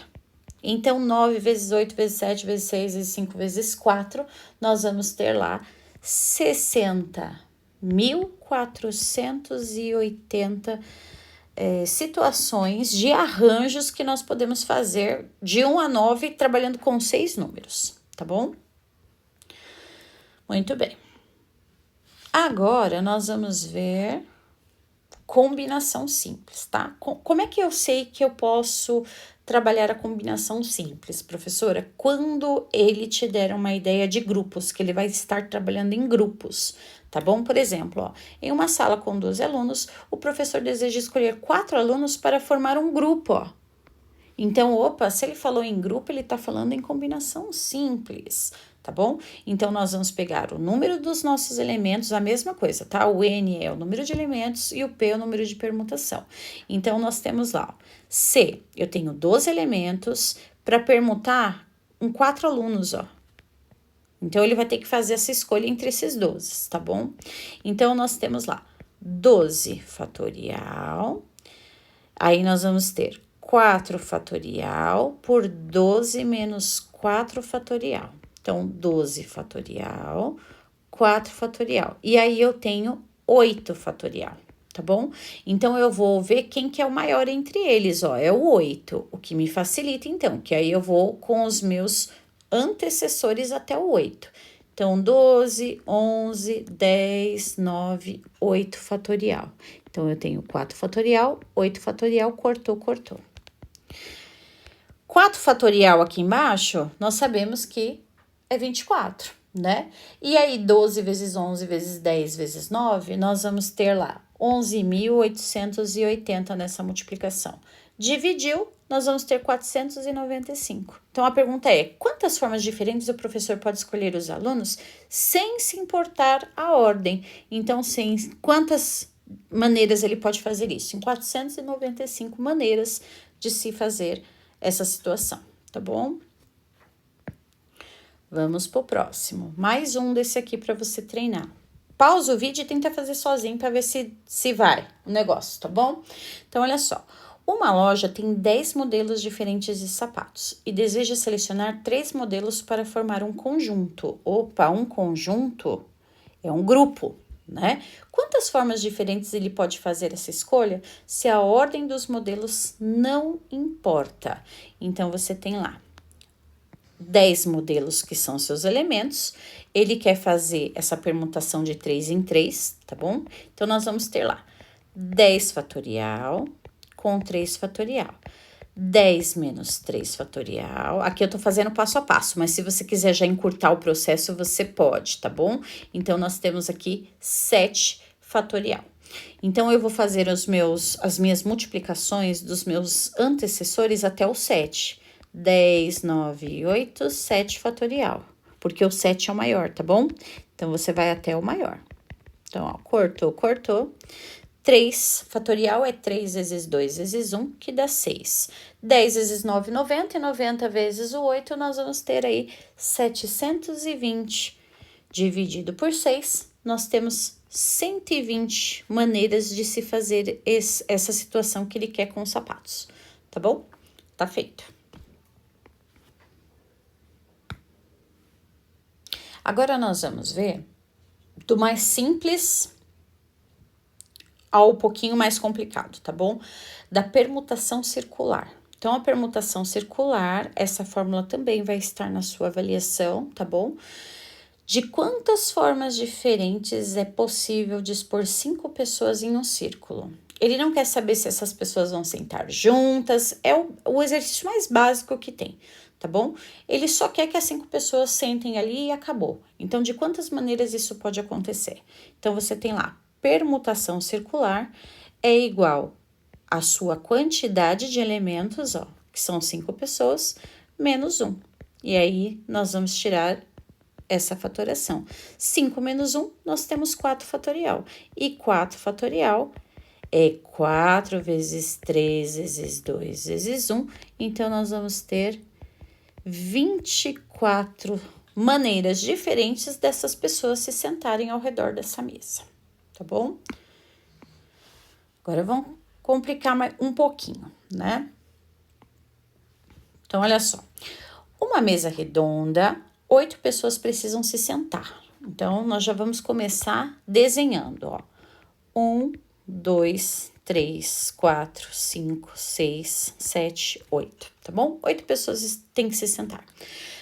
Então, 9 vezes 8 vezes 7 vezes 6 vezes 5 vezes 4, nós vamos ter lá 60.480 situações de arranjos que nós podemos fazer de 1 a 9, trabalhando com 6 números, tá bom? Muito bem. Agora, nós vamos ver combinação simples, tá? Como é que eu sei que eu posso trabalhar a combinação simples, professora? Quando ele te der uma ideia de grupos, que ele vai estar trabalhando em grupos, tá bom? Por exemplo, ó, em uma sala com 12 alunos, o professor deseja escolher 4 alunos para formar um grupo, ó. Então, opa, se ele falou em grupo, ele tá falando em combinação simples, tá bom? Então, nós vamos pegar o número dos nossos elementos, a mesma coisa, tá? O N é o número de elementos e o P é o número de permutação. Então, nós temos lá, ó, C, eu tenho 12 elementos para permutar em 4 alunos, ó. Então, ele vai ter que fazer essa escolha entre esses 12, tá bom? Então, nós temos lá 12 fatorial, aí nós vamos ter 4 fatorial por 12 menos 4 fatorial. Então, 12 fatorial, 4 fatorial. E aí, eu tenho 8 fatorial, tá bom? Então, eu vou ver quem que é o maior entre eles, ó, é o 8, o que me facilita, então, que aí eu vou com os meus antecessores até o 8. Então, 12, 11, 10, 9, 8 fatorial. Então, eu tenho 4 fatorial, 8 fatorial, cortou, cortou. 4 fatorial aqui embaixo, nós sabemos que é 24, né? E aí, 12 vezes 11 vezes 10 vezes 9, nós vamos ter lá 11.880 nessa multiplicação. Dividiu, nós vamos ter 495. Então, a pergunta é, quantas formas diferentes o professor pode escolher os alunos sem se importar a ordem? Então, quantas maneiras ele pode fazer isso? Em 495 maneiras de se fazer essa situação, tá bom? Vamos pro próximo. Mais um desse aqui para você treinar. Pausa o vídeo e tenta fazer sozinho para ver se vai o negócio, tá bom? Então, olha só. Uma loja tem 10 modelos diferentes de sapatos e deseja selecionar 3 modelos para formar um conjunto. Opa, um conjunto é um grupo, né? Quantas formas diferentes ele pode fazer essa escolha se a ordem dos modelos não importa? Então, você tem lá 10 modelos que são seus elementos, ele quer fazer essa permutação de 3 em 3, tá bom? Então, nós vamos ter lá 10 fatorial com 3 fatorial. 10 menos 3 fatorial. Aqui eu tô fazendo passo a passo, mas se você quiser já encurtar o processo, você pode, tá bom? Então, nós temos aqui 7 fatorial. Então, eu vou fazer as minhas multiplicações dos meus antecessores até o 7. 10, 9, 8, 7 fatorial. Porque o 7 é o maior, tá bom? Então, você vai até o maior. Então, ó, cortou, cortou. 3 fatorial é 3 vezes 2 vezes 1, que dá 6. 10 vezes 9, 90, e 90 vezes o 8, nós vamos ter aí 720. Dividido por 6, nós temos 120 maneiras de se fazer essa situação que ele quer com os sapatos, tá bom? Tá feito. Agora, nós vamos ver do mais simples ao pouquinho mais complicado, tá bom? Da permutação circular. Então, a permutação circular, essa fórmula também vai estar na sua avaliação, tá bom? De quantas formas diferentes é possível dispor 5 pessoas em um círculo? Ele não quer saber se essas pessoas vão sentar juntas, é o exercício mais básico que tem, tá bom? Ele só quer que as 5 pessoas sentem ali e acabou. Então, de quantas maneiras isso pode acontecer? Então, você tem lá, permutação circular é igual à sua quantidade de elementos, ó, que são 5 pessoas, menos 1. E aí, nós vamos tirar essa fatoração. 5 menos 1, nós temos 4 fatorial. E 4 fatorial é 4 vezes 3 vezes 2 vezes 1. Então, nós vamos ter 24 maneiras diferentes dessas pessoas se sentarem ao redor dessa mesa, tá bom? Agora, vamos complicar mais um pouquinho, né? Então, olha só. Uma mesa redonda, 8 pessoas precisam se sentar. Então, nós já vamos começar desenhando, ó. 1, 2, 3, 4, 5, 6, 7, 8, tá bom? 8 pessoas têm que se sentar.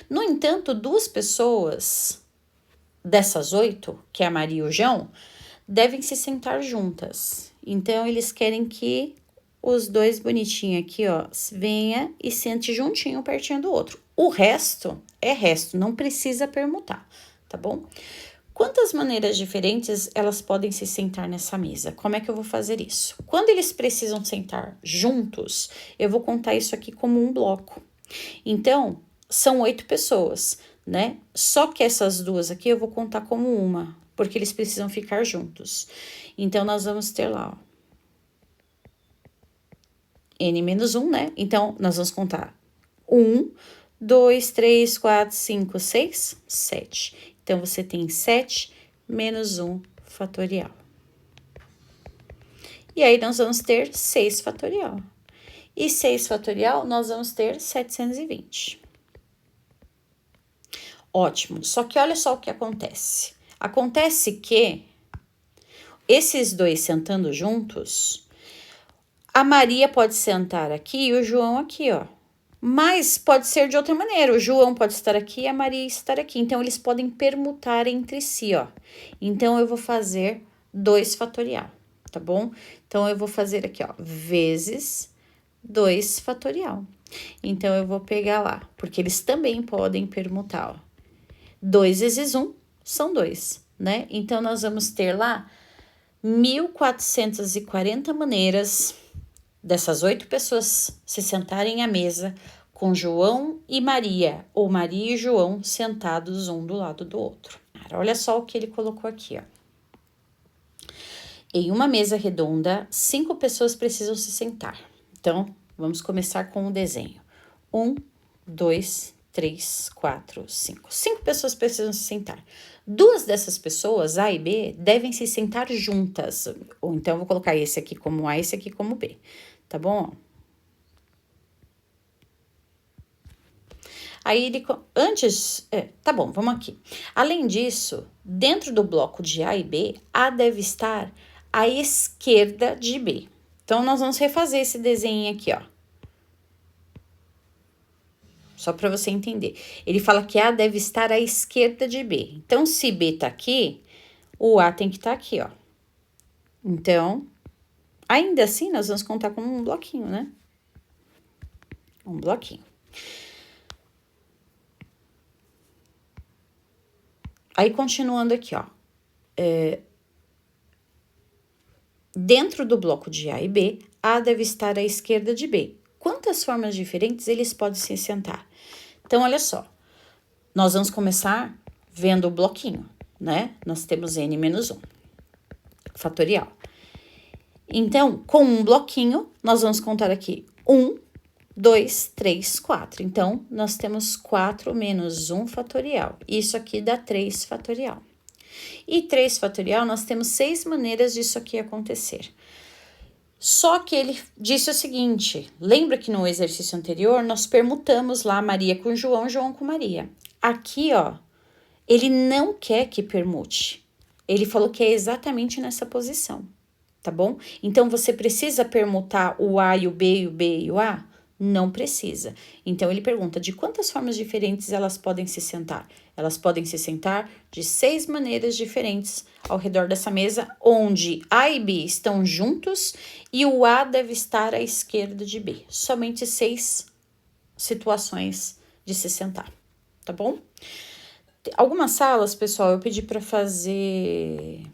No entanto, 2 pessoas dessas 8, que é a Maria e o João, devem se sentar juntas. Então, eles querem que os dois bonitinhos aqui, ó, venha e sente juntinho, pertinho do outro. O resto é resto, não precisa permutar, tá bom? Quantas maneiras diferentes elas podem se sentar nessa mesa? Como é que eu vou fazer isso? Quando eles precisam sentar juntos, eu vou contar isso aqui como um bloco. Então, são 8 pessoas, né? Só que essas duas aqui eu vou contar como uma, porque eles precisam ficar juntos. Então, nós vamos ter lá, ó, n-1, né? Então, nós vamos contar 1, 2, 3, 4, 5, 6, 7. Então, você tem 7 menos 1 fatorial. E aí, nós vamos ter 6 fatorial. E 6 fatorial, nós vamos ter 720. Ótimo. Só que olha só o que acontece. Acontece que esses dois sentando juntos, a Maria pode sentar aqui e o João aqui, ó. Mas pode ser de outra maneira. O João pode estar aqui e a Maria estar aqui. Então, eles podem permutar entre si, ó. Então, eu vou fazer 2 fatorial, tá bom? Então, eu vou fazer aqui, ó, vezes 2 fatorial. Então, eu vou pegar lá, porque eles também podem permutar, ó. 2 vezes 1 são 2, né? Então, nós vamos ter lá 1.440 maneiras dessas 8 pessoas se sentarem à mesa com João e Maria, ou Maria e João sentados um do lado do outro. Olha só o que ele colocou aqui, ó. Em uma mesa redonda, 5 pessoas precisam se sentar. Então, vamos começar com o desenho. 1, 2, 3, 4, 5. 5 pessoas precisam se sentar. 2 dessas pessoas, A e B, devem se sentar juntas. Ou então, eu vou colocar esse aqui como A e esse aqui como B. Tá bom? Aí, tá bom, vamos aqui. Além disso, dentro do bloco de A e B, A deve estar à esquerda de B. Então, nós vamos refazer esse desenho aqui, ó. Só para você entender. Ele fala que A deve estar à esquerda de B. Então, se B tá aqui, o A tem que estar aqui, ó. Então, ainda assim, nós vamos contar como um bloquinho, né? Um bloquinho. Aí, continuando aqui, ó. Dentro do bloco de A e B, A deve estar à esquerda de B. Quantas formas diferentes eles podem se sentar? Então, olha só. Nós vamos começar vendo o bloquinho, né? Nós temos n menos 1, fatorial. Então, com um bloquinho, nós vamos contar aqui 1, 2, 3, 4. Então, nós temos 4 menos 1 fatorial. Isso aqui dá 3 fatorial. E 3 fatorial, nós temos 6 maneiras disso aqui acontecer. Só que ele disse o seguinte, lembra que no exercício anterior, nós permutamos lá Maria com João, João com Maria. Aqui, ó, ele não quer que permute. Ele falou que é exatamente nessa posição, tá bom? Então, você precisa permutar o A e o B e o B e o A? Não precisa. Então, ele pergunta de quantas formas diferentes elas podem se sentar? Elas podem se sentar de 6 maneiras diferentes ao redor dessa mesa, onde A e B estão juntos e o A deve estar à esquerda de B. Somente 6 situações de se sentar, tá bom? Algumas salas, pessoal, eu pedi para fazer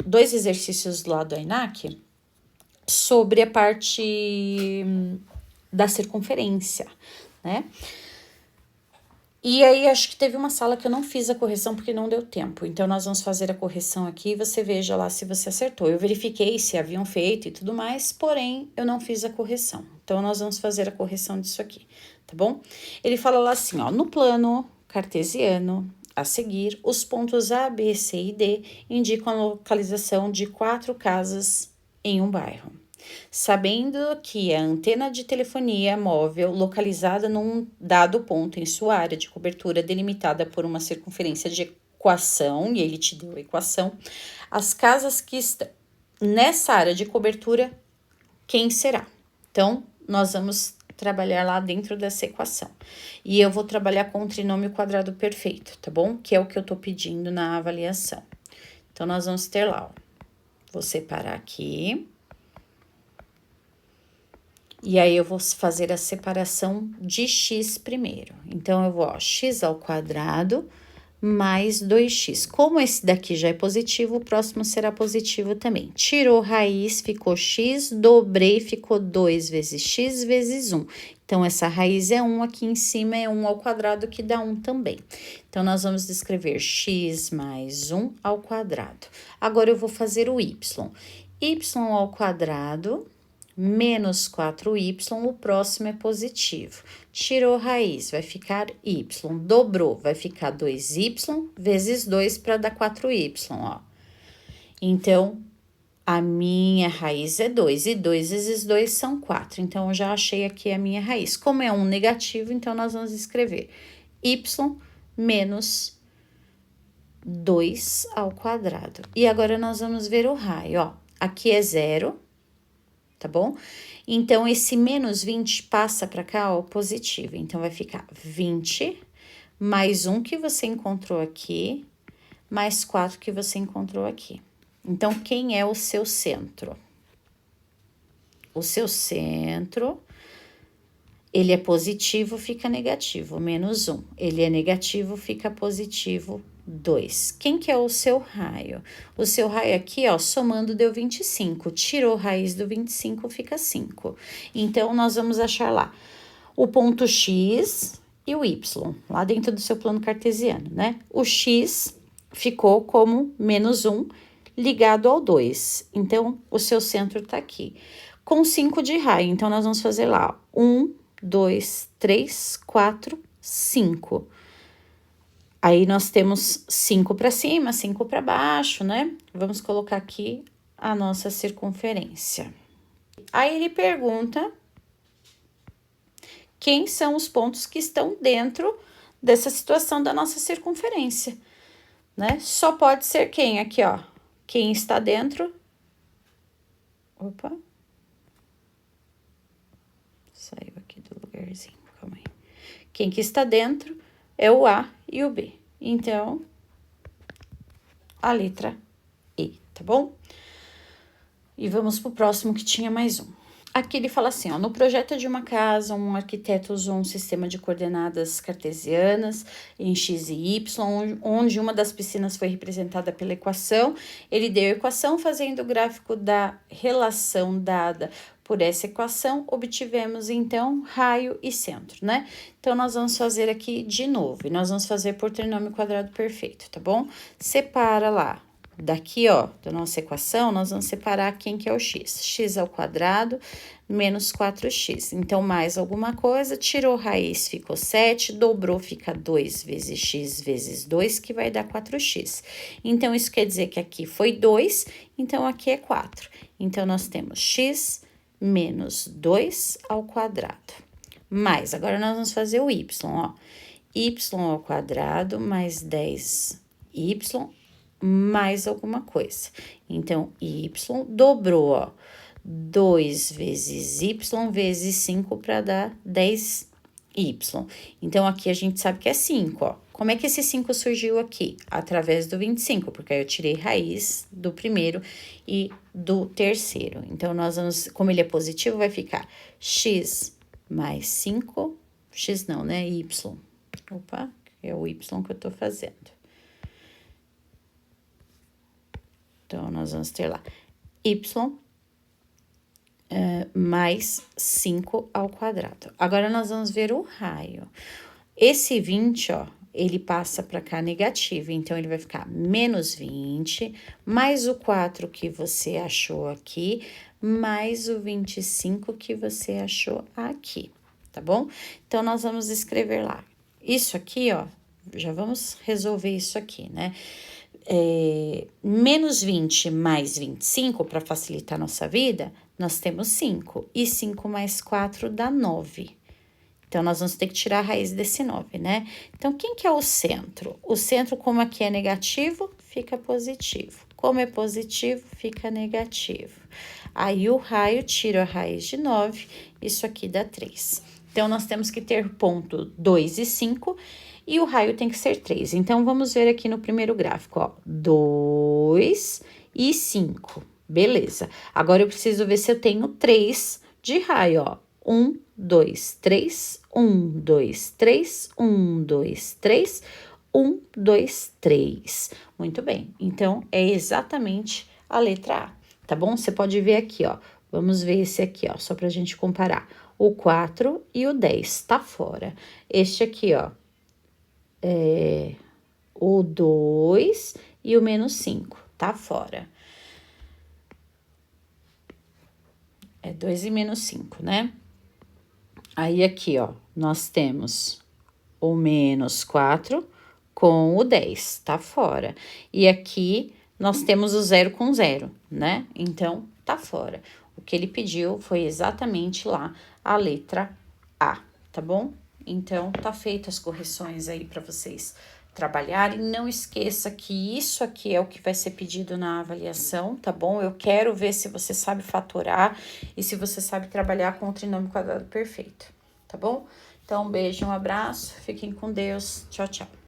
2 exercícios lá do ENAC sobre a parte da circunferência, né? E aí, acho que teve uma sala que eu não fiz a correção porque não deu tempo. Então, nós vamos fazer a correção aqui e você veja lá se você acertou. Eu verifiquei se haviam feito e tudo mais, porém, eu não fiz a correção. Então, nós vamos fazer a correção disso aqui, tá bom? Ele fala lá assim, ó, no plano cartesiano, a seguir, os pontos A, B, C e D indicam a localização de 4 casas em um bairro. Sabendo que a antena de telefonia móvel localizada num dado ponto em sua área de cobertura delimitada por uma circunferência de equação, e ele te deu a equação, as casas que estão nessa área de cobertura, quem será? Então, nós vamos trabalhar lá dentro dessa equação. E eu vou trabalhar com o trinômio quadrado perfeito, tá bom? Que é o que eu tô pedindo na avaliação. Então, nós vamos ter lá, ó. Vou separar aqui. E aí, eu vou fazer a separação de x primeiro. Então, eu vou, ó, x ao quadrado mais 2x. Como esse daqui já é positivo, o próximo será positivo também. Tirou raiz, ficou x, dobrei, ficou 2 vezes x vezes 1. Então, essa raiz é 1, aqui em cima é 1 ao quadrado, que dá 1 também. Então, nós vamos escrever x mais 1 ao quadrado. Agora, eu vou fazer o y. Y ao quadrado menos 4y, o próximo é positivo. Tirou raiz, vai ficar y. Dobrou, vai ficar 2y vezes 2 para dar 4y, ó. Então, a minha raiz é 2, e 2 vezes 2 são 4. Então, eu já achei aqui a minha raiz. Como é um negativo, então, nós vamos escrever y menos 2 ao quadrado. E agora, nós vamos ver o raio, ó. Aqui é 0, tá bom? Então, esse menos 20 passa para cá, ó, positivo. Então, vai ficar 20 mais 1 que você encontrou aqui, mais 4 que você encontrou aqui. Então, quem é o seu centro? O seu centro, ele é positivo, fica negativo, menos 1. Ele é negativo, fica positivo, 2. Quem que é o seu raio? O seu raio aqui, ó, somando deu 25. Tirou raiz do 25, fica 5. Então, nós vamos achar lá o ponto X e o Y, lá dentro do seu plano cartesiano, né? O X ficou como menos 1 ligado ao 2. Então, o seu centro tá aqui. Com 5 de raio, então, nós vamos fazer lá, ó, 1, 2, 3, 4, 5. Aí, nós temos 5 para cima, 5 para baixo, né? Vamos colocar aqui a nossa circunferência. Aí, ele pergunta quem são os pontos que estão dentro dessa situação da nossa circunferência, né? Só pode ser quem aqui, ó. Quem está dentro... Opa. Saiu aqui do lugarzinho, calma aí. Quem que está dentro é o A e o B. Então, a letra E, tá bom? E vamos pro próximo que tinha mais um. Aqui ele fala assim, ó, no projeto de uma casa, um arquiteto usou um sistema de coordenadas cartesianas em x e y, onde uma das piscinas foi representada pela equação. Ele deu a equação fazendo o gráfico da relação dada por essa equação, obtivemos, então, raio e centro, né? Então, nós vamos fazer aqui de novo, e nós vamos fazer por trinômio quadrado perfeito, tá bom? Separa lá. Daqui, ó, da nossa equação, nós vamos separar quem que é o x. X ao quadrado menos 4x. Então, mais alguma coisa, tirou raiz, ficou 7, dobrou, fica 2 vezes x vezes 2, que vai dar 4x. Então, isso quer dizer que aqui foi 2, então aqui é 4. Então, nós temos x menos 2 ao quadrado. Mais, agora nós vamos fazer o y, ó. Y ao quadrado mais 10y mais alguma coisa. Então, y dobrou, ó, 2 vezes y vezes 5 para dar 10y. Então, aqui a gente sabe que é 5, ó. Como é que esse 5 surgiu aqui? Através do 25, porque aí eu tirei raiz do primeiro e do terceiro. Então, nós vamos, como ele é positivo, vai ficar x mais 5, x não, né? Y. Opa, é o y que eu tô fazendo. Então, nós vamos ter lá y mais 5 ao quadrado. Agora, nós vamos ver o raio. Esse 20, ó, ele passa para cá negativo, então ele vai ficar menos 20, mais o 4 que você achou aqui, mais o 25 que você achou aqui, tá bom? Então, nós vamos escrever lá. Isso aqui, ó, já vamos resolver isso aqui, né? Menos 20 mais 25, para facilitar a nossa vida, nós temos 5. E 5 mais 4 dá 9. Então, nós vamos ter que tirar a raiz desse 9, né? Então, quem que é o centro? O centro, como aqui é negativo, fica positivo. Como é positivo, fica negativo. Aí, o raio tira a raiz de 9, isso aqui dá 3. Então, nós temos que ter ponto 2 e 5, e o raio tem que ser 3. Então, vamos ver aqui no primeiro gráfico, ó. 2 e 5. Beleza. Agora, eu preciso ver se eu tenho 3 de raio, ó. 1, 2, 3, 1, 2, 3, 1, 2, 3, 1, 2, 3. Muito bem, então é exatamente a letra A, tá bom? Você pode ver aqui, ó. Vamos ver esse aqui, ó, só pra gente comparar. O 4 e o 10 tá fora. Este aqui, ó, é o 2 e o menos 5 tá fora. É 2 e menos 5, né? Aí, aqui, ó, nós temos o menos 4 com o 10, tá fora. E aqui, nós temos o 0 com 0, né? Então, tá fora. O que ele pediu foi exatamente lá a letra A, tá bom? Então, tá feitas as correções aí para vocês trabalharem. Não esqueça que isso aqui é o que vai ser pedido na avaliação, tá bom? Eu quero ver se você sabe fatorar e se você sabe trabalhar com o trinômio quadrado perfeito, tá bom? Então, um beijo, um abraço, fiquem com Deus, tchau, tchau.